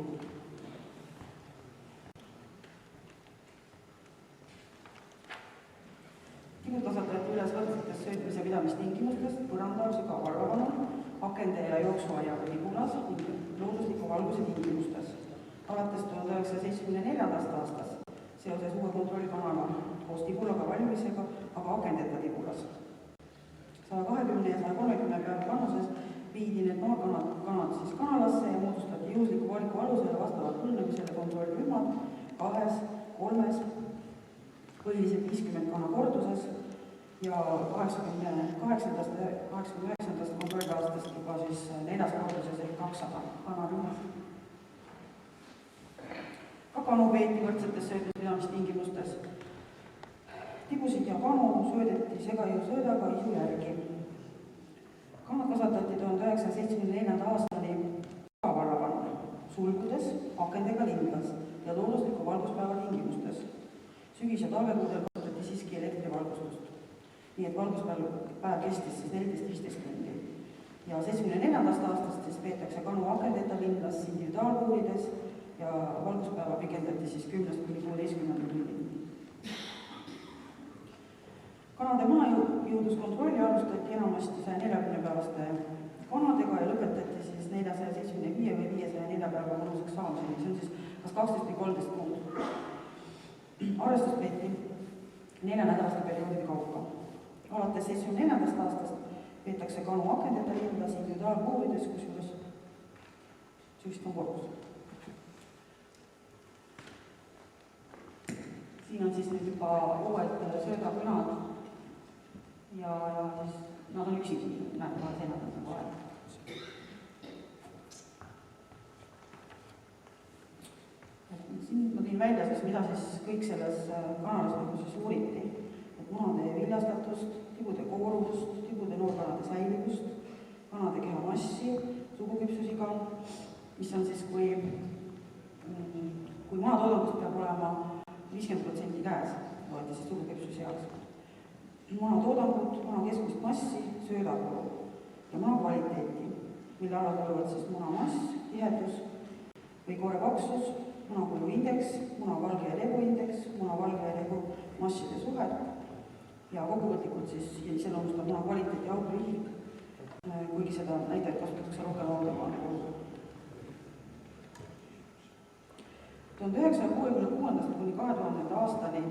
Speaker 6: Tibud kasvatati üles võrdsetes söötmise pidamistingimustes, põrandaalusega varvavanul, akende ja jooksuaiaga tibulas ning loodusliku valguse tingimustes. Alates 1974. aastast seoses uue kontrollkanala koos tibulaga valmisega, aga akendeta tibulas. 120 ja 130 päeva vanuses viidi need maakanad siis kanalasse ja moodustati juhusliku valiku alusele vastavalt põlvnemisele kontrollrühmad 2-3, põhiliselt 50 kana korduses ja 89. kontrolliaastast juba siis 4. korduses ehk 200 kanarühmas. Ka kanu peeti võrdsetes söötmispidamistingimustes. Tibusid ja kanu söödeti segajõusöödaga isu järgi. Kanad kasvatati 1974. aastani varravanul, sulgudes, akendega lindlas ja loodusliku valguspäeva tingimustes. Sügis- ja talvekuudel kasutati siiski elektrivalgustust. Nii et valguspäev kestis siis 14-15 tundi. Ja 74. aastast siis peetakse kanu akendeta lindlas individuaalpuurides ja valguspäeva pikendati siis 10-16 tundi. Kanade mahajõudluskontrolli alustati enamasti 140-päevaste kanadega ja lõpetati siis 475 või 504 päeva vanuseks saamiseni. See on siis kas 12 või 13 kuud. Arvestust peeti 4-nädalaste perioodide kaupa. Alates 74. aastast peetakse kanu akendeta lindlas individuaalpuurides, kusjuures süüst on korpus. Siin on siis nüüd juba uued söödakõnad ja siis nad on üksikud, näed, kohe seenad on nagu aeg. Siin ma tõin välja siis, mida siis kõik selles kanalas siis uuriti. Et munade viljastatust, tibude koorumust, tibude noorkanade säilivust, kanade keha massi, suguküpsusiga, mis on siis, kui munatoodangust peab olema 50% käes, loeti siis suguküpsusi jaoks. Munatoodangut, muna keskmist massi, söödakulu ja muna kvaliteeti, mille alla tulevad siis muna mass, tihedus või koore paksus, munakulu indeks, muna valge ja legu indeks, muna valge ja legu masside suhed ja kokkuvõtlikult siis iseloomustab muna kvaliteeti aukuihik, kuigi seda näitajat kasutatakse rohkem automane kogu. 1966. kuni 2000. aastani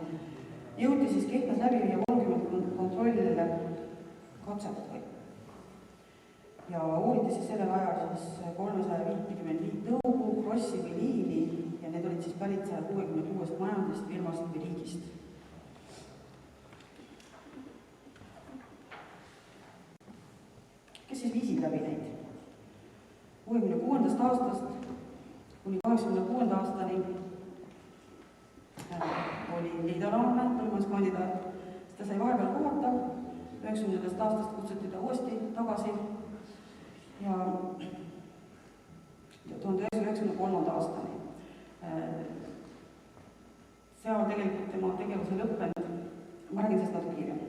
Speaker 6: jõuti siis Kehtnas läbi viia 30 kontrollile katset ja uuriti siis sellel ajal siis 355 tõugu, krossi või liini ja need olid siis pärit 166 majandist, firmast või riigist. Kes siis viisid läbi neid? 66. aastast kuni 86. aastani oli Liidalaanne, põllumajanduskandidaat, ta sai vahepeal kohata, 90. aastast kutsuti ta uuesti tagasi ja 1993. aastani. Seal tegelikult tema tegevuse lõppenud, ma räägin sellest natuke hiljem.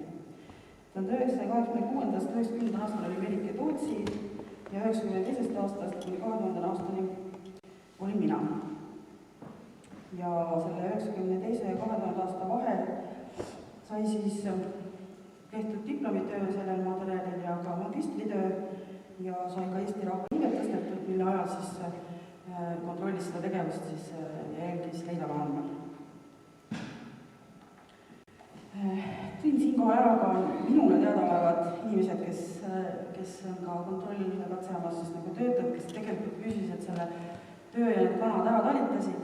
Speaker 6: 1986. 90. aastal oli Merike Tootsi ja 92. aastast kuni 2000. aastani olin mina. Ja selle 92. ja 2000. aasta vahel sai siis tehtud diplomitöö sellel materjalil ja ka magistritöö ja sai ka Eesti Rahva Liiget tõstetud, mille ajal siis kontrollis seda tegevust siis jälgis Leila Vaanmäe. Tõin siinkohal ära ka minule teadaolevad inimesed, kes on ka kontrollile katseamas siis nagu töötab, kes tegelikult küsisid selle töö ja need kanad ära talitasid.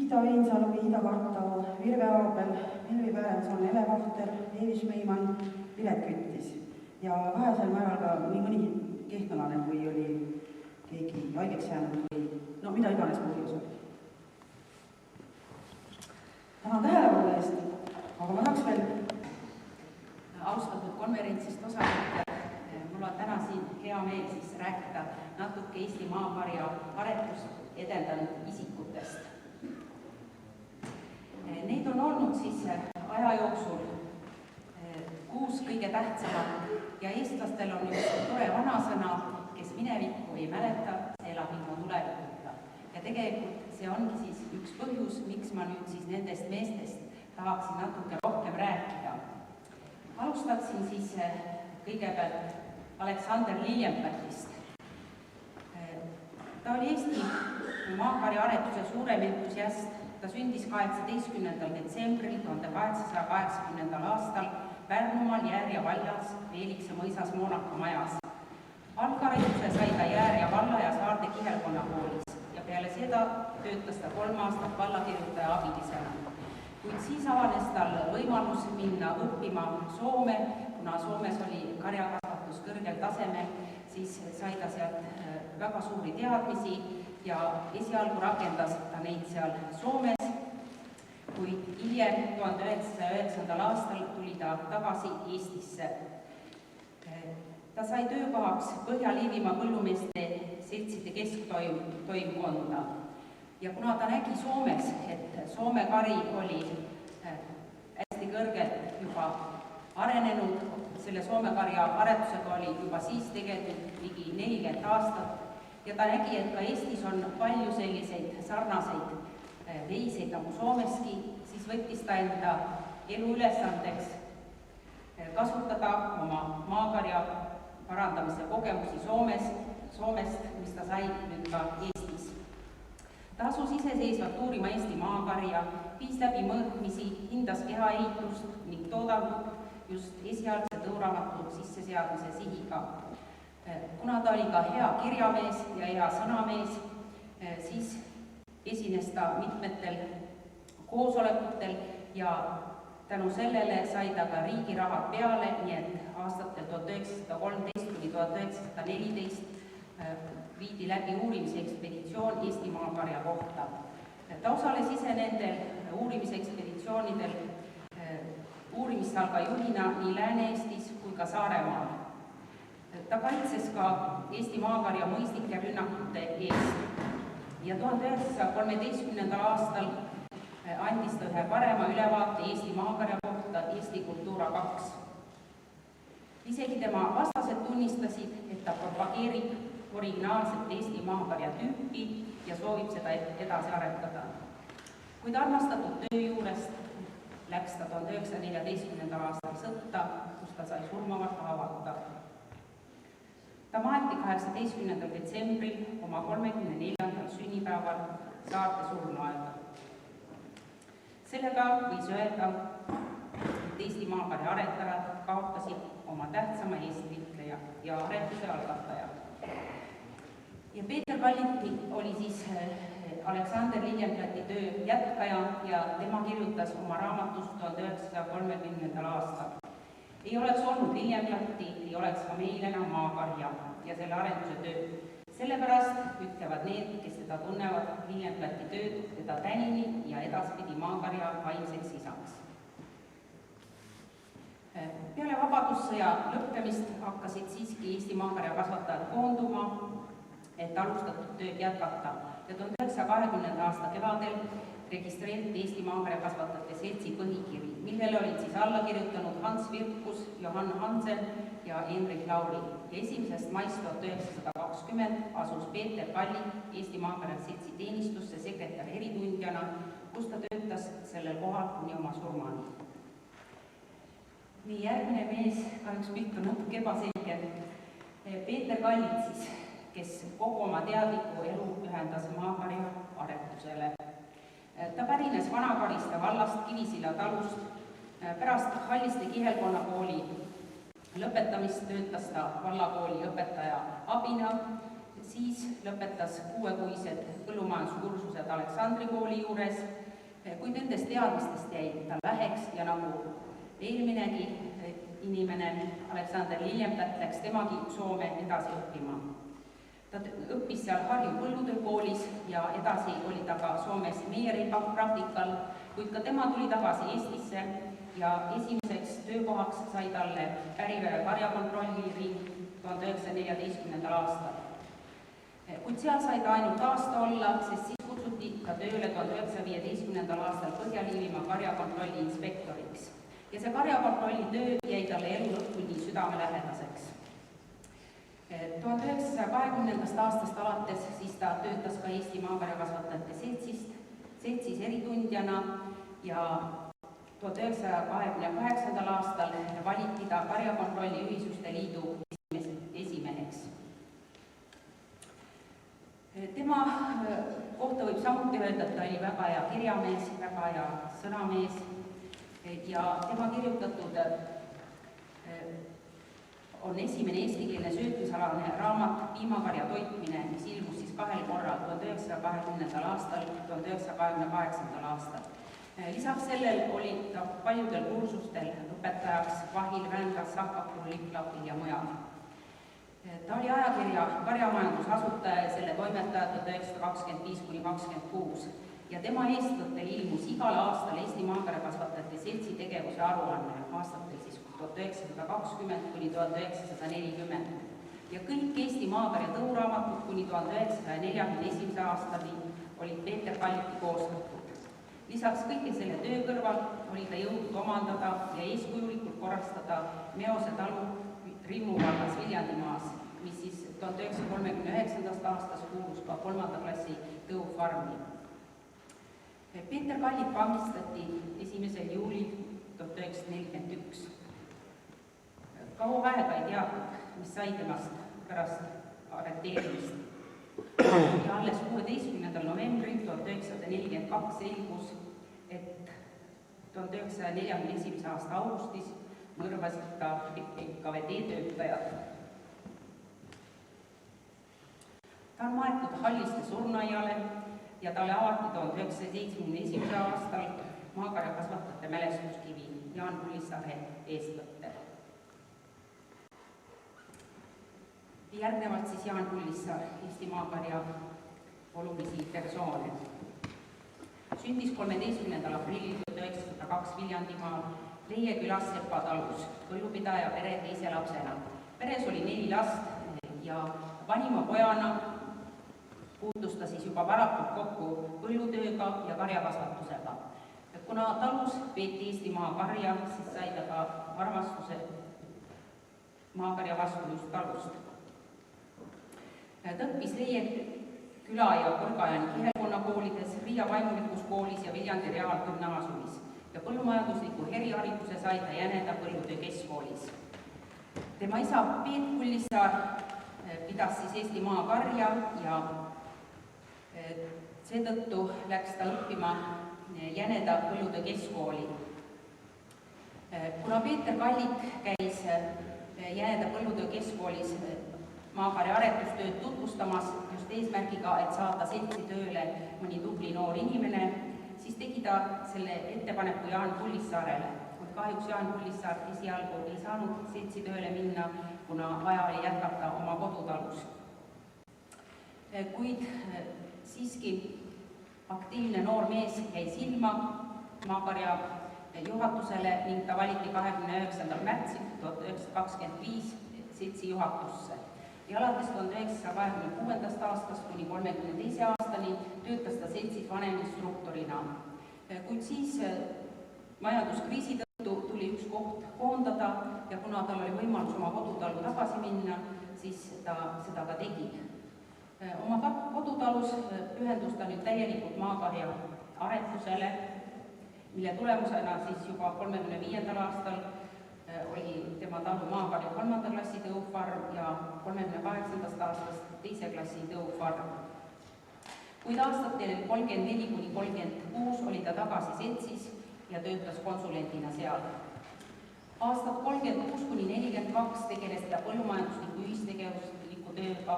Speaker 6: Ida Veinsalu, Ida Kartav, Virve Aabel, Elvi Pärenson, Ele Vahter, Eevi Šmeiman, Piret Küttis ja vähesel määral ka nii Kehnalane või oli keegi haigeks jäänud või no mida iganes põhjus oli. Tänan tähelepanu eest, aga ma tahaks veel
Speaker 7: austatud konverentsist osalejad, mul on täna siin hea meel siis rääkida natuke Eesti maakarja aretust edendanud isikutest. Neid on olnud siis aja jooksul 6 kõige tähtsamat ja eestlastel on üks tore vanasõna, kes minevikku ei mäleta, see elab ilma tulevikuta. Ja tegelikult see ongi siis üks põhjus, miks ma nüüd siis nendest meestest tahaksin natuke rohkem rääkida. Alustaksin siis kõigepealt Alexander Lilienplatist. Ta oli Eesti maakarja aretuse suurem entusiast. Ta sündis 18. detsembril 1880. aastal Pärnumaal Järja vallas Veelikse mõisas Moonaka majas. Alghariduse sai ta Järja valla ja Saarde kihelkonna koolis ja peale seda töötas ta 3 aastat vallakirjutaja abilisena. Kuid siis avanes tal võimalus minna õppima Soome, kuna Soomes oli karjakasvatus kõrgel tasemel, siis sai ta sealt väga suuri teadmisi ja esialgu rakendas ta neid seal Soomes, kuid hiljem 1909. aastal tuli ta tagasi Eestisse. Ta sai töökohaks Põhja-Liivimaa põllumeeste seltside kesktoimkonda ja kuna ta nägi Soomes, et Soome kari oli hästi kõrgelt juba arenenud, selle Soome karja aretusega oli juba siis tegeldud ligi 40 aastat ja ta nägi, et ka Eestis on palju selliseid sarnaseid veiseid nagu Soomeski, siis võttis ta enda eluülesandeks kasutada oma maakarja parandamise kogemusi Soomest, mis ta sai nüüd ka Eestis. Ta asus iseseisvalt uurima Eesti maakarja, viis läbi mõõtmisi, hindas kehaehitust ning toodangut just esialgse tõuraamatu sisseseadmise sihiga. Kuna ta oli ka hea kirjamees ja hea sõnamees, siis esines ta mitmetel koosolekutel ja tänu sellele sai ta ka riigi rahad peale, nii et aastatel 1913–1914 viidi läbi uurimisekspeditsioon Eesti maakarja kohta. Ta osales ise nendel uurimisekspeditsioonidel uurimissalga juhina nii Lääne-Eestis kui ka Saaremaal. Ta kaitses ka Eesti maakarja mõistike rünnakute eest ja 1913. aastal andis ta ühe parema ülevaate Eesti maakarja kohta Eesti Kultuura 2. Isegi tema vastased tunnistasid, et ta propageerib originaalset Eesti maakarja tüüpi ja soovib seda edasi arendada. Kuid armastatud töö juurest läks ta 1914. aastal sõtta, kus ta sai surmavalt haavata. Ta maeti 18. detsembril oma 34. sünnipäeval Saarte surnuaeda. Sellega võis öelda, et Eesti maakarja aretajad kaotasid oma tähtsama eestvõitleja ja arenduse algataja. Ja Peeter Kallit oli siis Alexander Lilienplati töö jätkaja ja tema kirjutas oma raamatus 1930. aastal. Ei oleks olnud Lilienplatti, ei oleks ka meil enam maakarja ja selle arenduse töö. Sellepärast ütlevad need, kes teda tunnevad, Lilienplati tööd teda tänini ja edaspidi maakarja vaimseks isaks. Peale Vabadussõja lõppemist hakkasid siiski Eesti maakarja kasvatajad koonduma, et alustatud tööd jätkata. Ja 1920. aasta kevadel registreeriti Eesti maakarja kasvatajate seltsi põhikiri, millele olid siis alla kirjutanud Hans Virkus, Johann Hansen ja Henrik Lauri. Ja 1. maist 1920 asus Peeter Kallit Eesti maakarja seltsi teenistusse sekretäri eritundjana, kus ta töötas sellel kohal kuni oma surmani. Nii järgmine mees, kahjuks pilt on natuke ebaselge, Peeter Kallit siis, kes kogu oma teadliku elu ühendas maakarja aretusele. Ta pärines Vana-Kariste vallast Kivisilla talust. Pärast Halliste kihelkonna kooli lõpetamist töötas ta vallakooli õpetaja abina, siis lõpetas 6-kuised põllumajanduskursused Aleksandri kooli juures, kuid nendest teadmistest jäi ta väheks ja nagu eelminegi inimene Aleksander Liljenpät läks temagi Soome edasi õppima. Ta õppis seal Harju põllutöökoolis ja edasi oli ta ka Soomes Meieri praktikal, kuid ka tema tuli tagasi Eestisse ja esimeseks töökohaks sai talle Äriväe karjakontrolliring 1914. aastal. Kuid seal sai ta ainult aasta olla, sest siis kutsuti ta tööle 1915. aastal Põhja-Liivimaa karjakontrolli inspektoriks. Ja see karjakontrolli töö jäi talle elu lõpuni südamelähedaseks. 1920. aastast alates siis ta töötas ka Eesti Maakarjakasvatajate seltsis eritundjana ja 1928. aastal valiti ta Karjakontrolli Ühisuste Liidu esimeheks. Tema kohta võib samuti öelda, et ta oli väga hea kirjamees, väga hea sõnamees ja tema kirjutatud on esimene eestikeelne söötmisalane raamat Piimakarja toitmine, mis ilmus siis 2 korral, 1920. aastal, 1928. aastal. Lisaks sellel oli ta paljudel kursustel õpetajaks Vahil, Vändras, Sahkakul, Liplapil ja mujal. Ta oli ajakirja Karjamajandus asutaja ja selle toimetaja 1925–26 ja tema eestvõttel ilmus igal aastal Eesti Maakarjakasvatajate Seltsi tegevuse aruanne aastatel siis 1920–1940 ja kõik Eesti maakarja tõuraamatud kuni 1941. aastani olid Peeter Kalliki koostatud. Lisaks kõige selle töö kõrval oli ta jõudnud omandada ja eeskujulikult korrastada Meose talu Rimmu vallas Viljandimaas, mis siis 1939. aastast kuulus ka 3. klassi tõufarmi. Peeter Kallik vangistati 1. juulil 1941. Kaua aega ei teadnud, mis sai temast pärast arreteerimist. Ja alles 16. novembril 1942 selgus, et 1941. aasta augustis mõrvasid ta NKVD töötajad. Ta on maetud Halliste surnuaiale ja talle avati 1971. aastal maakarjakasvatajate mälestuskivi Jaan Pullissaare eestvõttel. Järgnevalt siis Jaan Pullissaar, Eesti maakarja olulisi persoone. Sündis 13. aprillil 1902 Viljandimaal Leie külas Sepa talus, põllupidaja pere teise lapsena. Peres oli 4 last ja vanima pojana puutus ta siis juba varakult kokku põllutööga ja karjakasvatusega. Kuna talus peeti Eesti maakarja, siis sai ta ka armastuse maakarja vastu just talust. Ta õppis Leie küla ja Kõrgajani kihelkonnakoolides, Riia vaimulikkuskoolis ja Viljandi reaalgümnaasiumis ja põllumajandusliku erihariduse sai ta Jäneda põllutöö keskkoolis. Tema isa Peet Pullissaar pidas siis Eesti maakarja ja seetõttu läks ta õppima Jäneda põllutöö keskkooli. Kuna Peeter Kallik käis Jäneda põllutöö keskkoolis maakarja aretustööd tutvustamas just eesmärgiga, et saada seltsi tööle mõni tubli noor inimene, siis tegi ta selle ettepaneku Jaan Pullissaarele. Kahjuks Jaan Pullissaar esialgu ei saanud seltsi tööle minna, kuna vaja oli jätkata oma kodutalus. Kuid siiski aktiivne noor mees jäi silma maakarja juhatusele ning ta valiti 29. märtsil 1925 seltsi juhatusse. Ja alates 1926. aastast kuni 1932. aastani töötas ta seltsis vaneminstruktorina. Kuid siis majanduskriisi tõttu tuli üks koht koondada ja kuna tal oli võimalus oma kodutalu tagasi minna, siis ta seda ka tegi. Oma kodutalus pühendus ta nüüd täielikult maakarja aretusele, mille tulemusena siis juba 1935. aastal oli tema talu maakarja 3. klassi tõufarm ja 1938. aastast 2. klassi tõufarm. Kuid aastatel 1934–1936 oli ta tagasi seltsis ja töötas konsulendina seal. Aastat 1936–1942 tegeles ta põllumajandusliku ühistegevusliku tööga.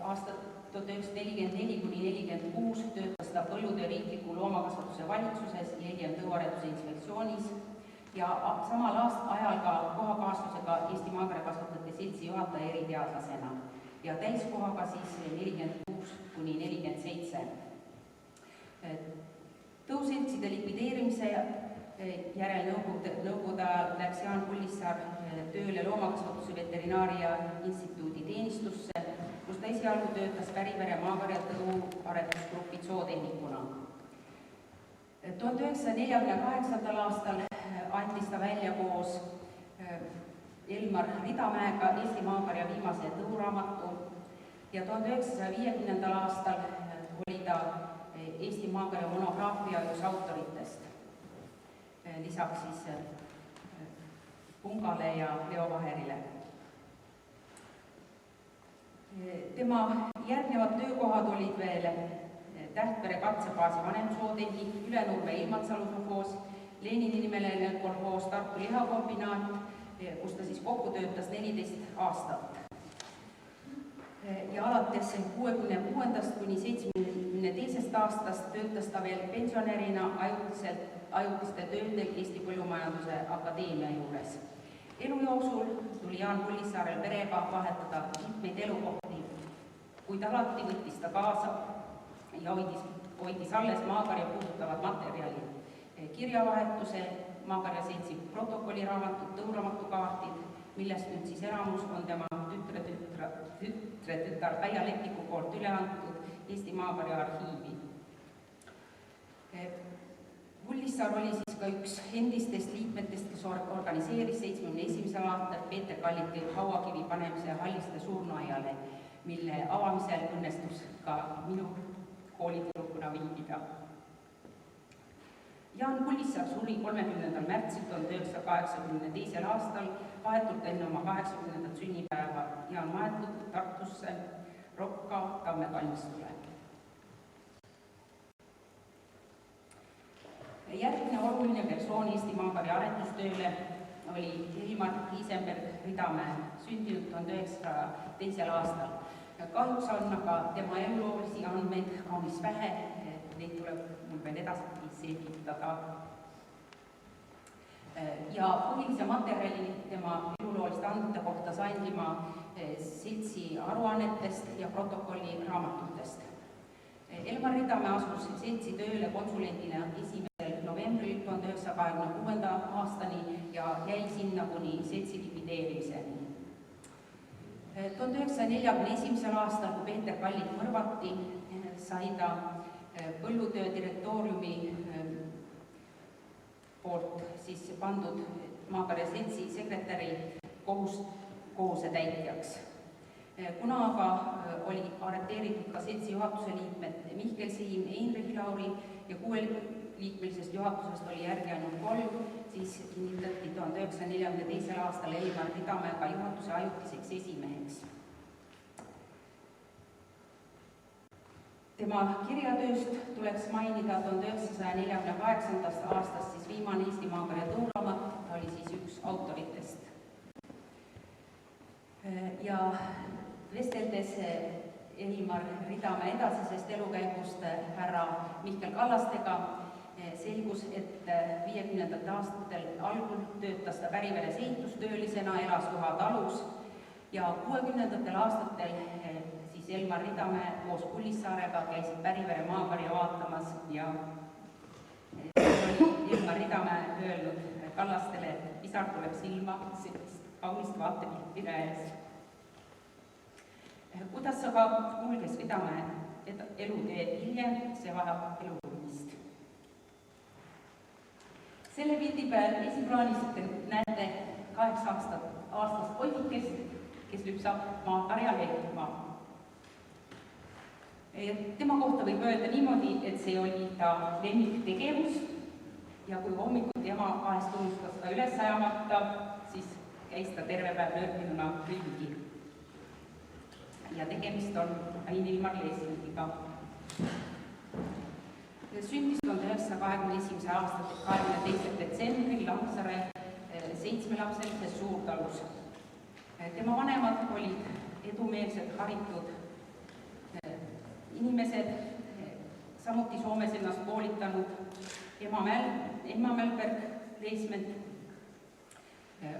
Speaker 7: Aastat 1944–1946 töötas ta põllutöö riikliku loomakasvatuse valitsuses ja hiljem tõuaretuse inspektsioonis ja samal ajal ka kohakaaslusega Eesti Maakerekasvatajate Seltsi juhataja eriteadlasena ja täiskohaga siis 46–47. Tõuseltside likvideerimise järel nõukogude ajal läks Jaan Pullissaar tööle Loomakasvatuse Veterinaaria Instituudi teenistusse, kus ta esialgu töötas Pärivere Maakarja Tõuaretusgrupi zootehnikuna. 1948. aastal andis ta välja koos Elmar Ridamäega Eesti Maakarja viimase tõuraamatu ja 1950. aastal oli ta Eesti Maakarja monograafia üks autoritest, lisaks siis Pungale ja Leo Vaherile. Tema järgnevad töökohad olid veel Tähtvere katsebaasi vanemsootehnik, Ülenurme Ilmatsalu sovhoos, Lenini nimeline kolhoos, Tartu lihakombinaat, kus ta siis kokku töötas 14 aastat. Ja alates 66. kuni 72. aastast töötas ta veel pensionärina ajutiste töödel Eesti Põllumajanduse Akadeemia juures. Elu jooksul tuli Jaan Pullissaarel perega vahetada mitmeid elukohti, kuid alati võttis ta kaasa ja hoidis alles maakarja puudutavat materjali, kirjavahetuse, Maakarja Seltsi protokolliraamatud, tõuraamatukaardid, millest nüüd siis enamus on tema tütre-tütar Kaia Leppiku poolt üle antud Eesti Maakarja arhiivi. Pullissaar oli siis ka üks endistest liikmetest, kes organiseeris 71. aastal Peeter Kalliku hauakivi panemise Halliste surnuaiale, mille avamisel õnnestus ka minu koolitüdrukuna viibida. Jaan Pullissaar suri 30. märtsil 1982. aastal, vahetult enne oma 80. sünnipäeva ja on maetud Tartusse Rokka Tamme kalmistule. Järgmine oluline persoon Eesti Maakarja arendustööle oli Ilmar Isenberg Ridamäe, sündinud 1902. aastal. Kahjuks on aga tema eluloolisi andmeid kaunis vähe, neid tuleb mul veel edaspidi selgitada. Ja põhilise materjali tema elulooliste andmete kohta sain tema seltsi aruannetest ja protokolli raamatutest. Elmar Ridamäe asus seltsi tööle konsulendina 1. novembril 1926. aastani ja jäi sinna kuni seltsi likvideerimiseni. 1941. aastal, kui Peeter Kallik mõrvati, sai ta põllutöö direktooriumi poolt siis pandud Maakarja Seltsi sekretäri kohusetäitjaks. Kuna aga oli arreteeritud ka seltsi juhatuse liikmed Mihkel Siim, Heinrich Lauri ja 6-liikmelisest juhatusest oli järgi ainult 3, siis kinnitati 1942. aastal Elmar Ridamäega juhatuse ajutiseks esimeheks. Tema kirjatööst tuleks mainida 1948. aastast siis viimane Eesti Maakarja tõuraamat, ta oli siis üks autoritest. Ja vesteldes Elmar Ridamäe edasisest elukäigust härra Mihkel Kallastega selgus, et 50. aastatel algul töötas ta Päriveres ehitustöölisena, elas Juha talus ja 60. aastatel siis Elmar Ridamäe koos Pullissaarega käisid Pärivere maakarja vaatamas ja oli Elmar Ridamäe öelnud Kallastele, et pisar tuleb silma sellist kaunist vaatepilti näes. Kuidas aga kulges Ridamäe elutee hiljem, see vajab eluruumist. Selle pildi peal esiplaanis näete 8-aastast poisikest, kes lüpsab maakarja lehma. Tema kohta võib öelda niimoodi, et see oli ta lemmiktegevus ja kui hommikuti ema vahest unustas ta üles ajamata, siis käis ta terve päev nörginuna ringi. Ja tegemist on Ain Ilmar Leeslingiga. Sündis 1921. aastal 22. detsembril Lamsare 7-lapselises suurtalus. Tema vanemad olid edumeelsed, haritud inimesed, samuti Soomes ennast koolitanud Emma Mälberg Leesment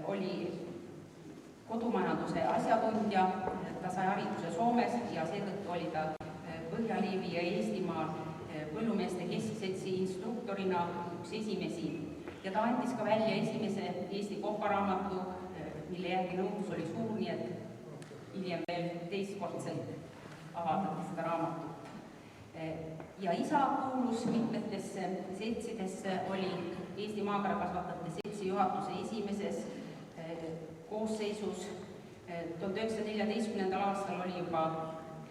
Speaker 7: oli kodumajanduse asjatundja, ta sai hariduse Soomes ja seetõttu oli ta Põhja-Liivi ja Eestimaal põllumeeste keskseltsi instruktorina üks esimesi ja ta andis ka välja esimese Eesti kohvaraamatu, mille järgi nõudlus oli suur, nii et hiljem veel teistkordselt avaldati seda raamatut. Ja isa kuulus mitmetesse seltsidesse, oli Eesti Maakarakasvatajate Seltsi juhatuse esimeses koosseisus. 1914. aastal oli juba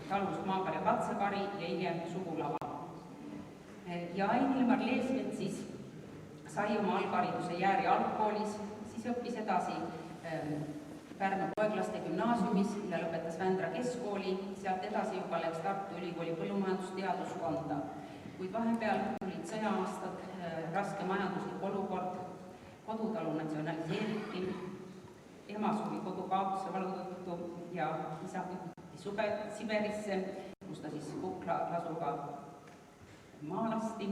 Speaker 7: talus maakarja katsekari ja hiljem sugulava. Ja Ain Ilmar Leesmets siis sai oma alghariduse Jääri algkoolis, siis õppis edasi Pärnu poeglaste gümnaasiumis, mille lõpetas Vändra keskkooli, sealt edasi juba läks Tartu Ülikooli põllumajandusteaduskonda. Kuid vahepeal tulid sõjaaastad, raske majanduslik olukord, kodutalu natsionaliseeriti, ema suri kodu kaotuse valu tõttu ja isa pühiti Siberisse, kus ta siis Kukla lasuga maa lasti.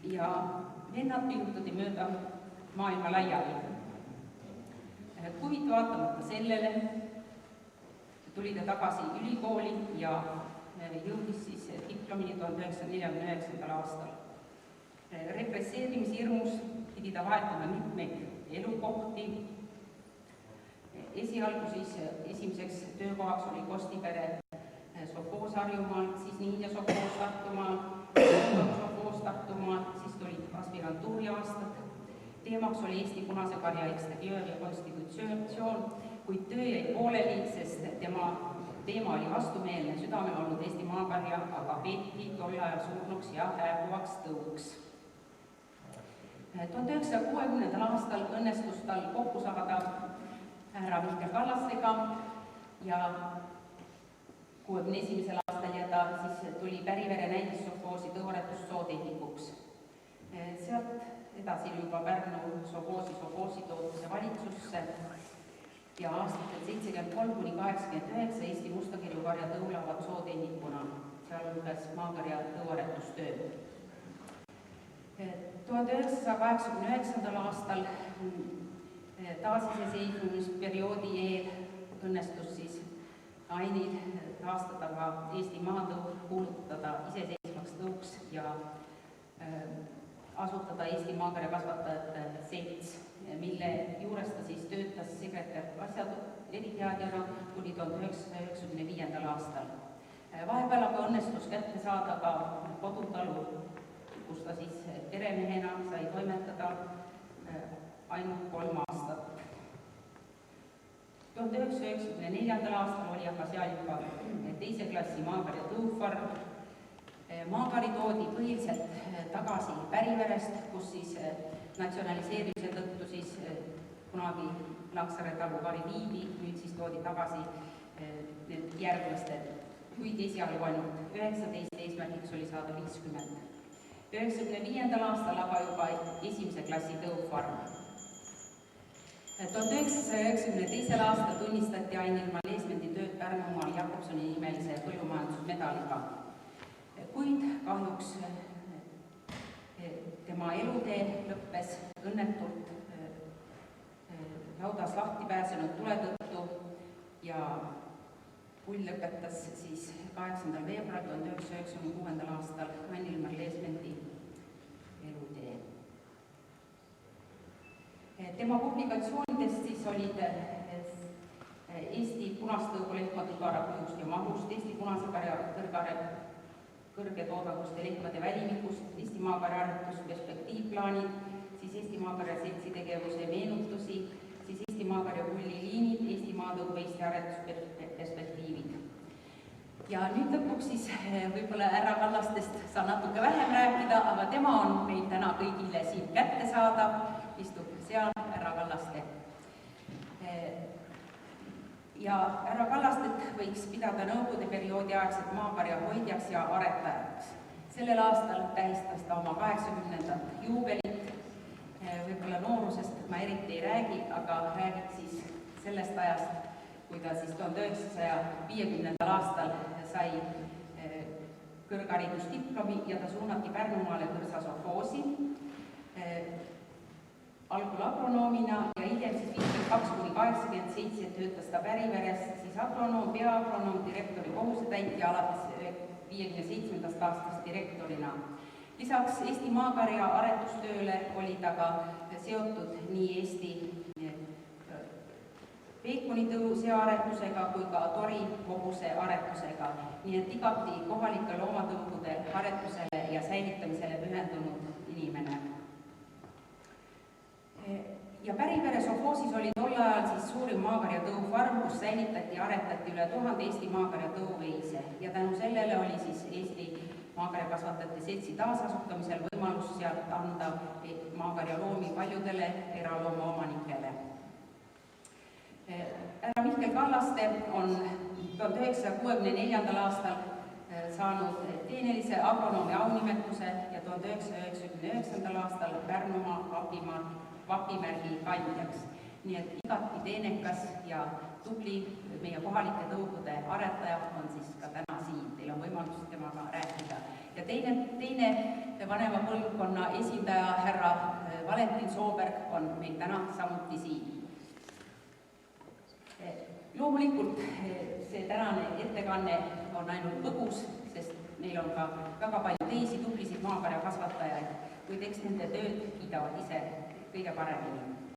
Speaker 7: Ja vennad pihutati mööda maailma laiali. Kuid vaatamata sellele tuli ta tagasi ülikooli ja jõudis siis diplomini 1949. aastal. Represseerimishirmus pidi ta vahetama mitmeid elukohti. Esialgu siis esimeseks töökohaks oli Kostipere sovhoos Harjumaal, siis Niinja sovhoos Tartumaal, sovhoos Tartumaal, siis tulid aspirantuuri aastad. Teemaks oli Eesti punase karja eksteriöör ja konstitutsioon, kuid töö jäi pooleli, sest tema teema oli vastumeelne südamel olnud Eesti maakarja, aga peeti tol ajal surnuks ja hääbuvaks tõuks. 1960. aastal õnnestus tal kokku saada härra Mihkel Kallastega ja 1961. aastal ja ta siis tuli Pärivere näidissovhoosi tõuaretussootehnikuks. Sealt edasi juba Pärnu sovhoositootmise valitsusse ja aastatel 73–89 Eesti mustakirjukarja tõulavad sootehnikuna, sealhulgas maakarja tõuaretustöö. 1989. aastal taasiseseisvumisperioodi eel õnnestus siis Ainil taastada ka Eesti maatõu, kuulutada iseseisvaks tõuks ja asutada Eesti maakarja kasvatajate selts, mille juures ta siis töötas sekretär eriteadjana kuni 1995. aastal. Vahepeal aga õnnestus kätte saada ka kodutalu, kus ta siis peremehena sai toimetada ainult 3 aastat. 1994. aastal oli aga seal juba teise klassi maakarja tõufarm. Maakari toodi põhiliselt tagasi Päriverest, kus siis natsionaliseerimise tõttu siis kunagi Laksaare talu kari viidi, nüüd siis toodi tagasi need järglased, kuid esialgu ainult 19, eesmärgiks oli saada 50. 1995. aastal aga juba esimese klassi tõufarm. 1992. aastal tunnistati Ain Ilmar Leesmendi tööd Pärnumaal Jakobsoni nimelise põllumajandusmedaliga. Kuid kahjuks tema elutee lõppes õnnetult laudas lahti pääsenud tule tõttu ja pull lõpetas siis 8. veebruaril 1996. aastal Ain Ilmar Leesmendi elutee. Tema publikatsioonidest siis olid Eesti punastõugu lehmade karakujust ja mahust, Eesti punase karja kõrge toodanguste lehmade välimikust, Eesti maakarja aretus perspektiivplaanid, siis Eesti maakarja seltsi tegevuse meenutusi, siis Eesti maakarja pulliliinid, Eesti maatõugu Eesti aretusperspektiivid. Ja nüüd lõpuks siis võib-olla härra Kallastest saan natuke vähem rääkida, aga tema on meil täna kõigile siin kättesaadav, istub seal härra Kallaste. Ja härra Kallastet võiks pidada nõukogude perioodi aegset maakarja hoidjaks ja aretajaks. Sellel aastal tähistas ta oma 80. juubelit. Võib-olla noorusest ma eriti ei räägi, aga räägib siis sellest ajast, kui ta siis 1950. aastal sai kõrgharidusdiplomi ja ta suunati Pärnumaale Kõrsa sovhoosi. algul agronoomina ja hiljem siis 52–87 töötas ta Päriveres siis agronoom, peaagronoom, direktori kohusetäitja alates 57. aastast direktorina. Lisaks Eesti maakarja aretustööle oli ta ka seotud nii Eesti peekonitõu seaaretusega kui ka Tori hobuse aretusega, nii et igati kohalike loomatõugude aretusele ja säilitamisele pühendunud inimene. Ja Pärivere sovhoosis oli tol ajal siis suurim maakarja tõufarm, kus säilitati ja aretati üle 1000 Eesti maakarja tõuveise ja tänu sellele oli siis Eesti maakarjakasvatajate seltsi taasasutamisel võimalus sealt anda maakarja loomi paljudele eraloomaomanikele. Härra Mihkel Kallaste on 1964. aastal saanud teenelise agronoomi aunimetuse ja 1999. aastal Pärnumaa vapimärgi kandjaks. Nii et igati teenekas ja tubli meie kohalike tõugude aretaja on siis ka täna siin. Teil on võimalus temaga rääkida. Ja teine vanema põlvkonna esindaja, härra Valentin Sooberg, on meil täna samuti siin. Loomulikult see tänane ettekanne on ainult põgus, sest meil on ka väga palju teisi tublisid maakarjakasvatajaid, kuid eks nende tööd kiidavad ise kõige paremini.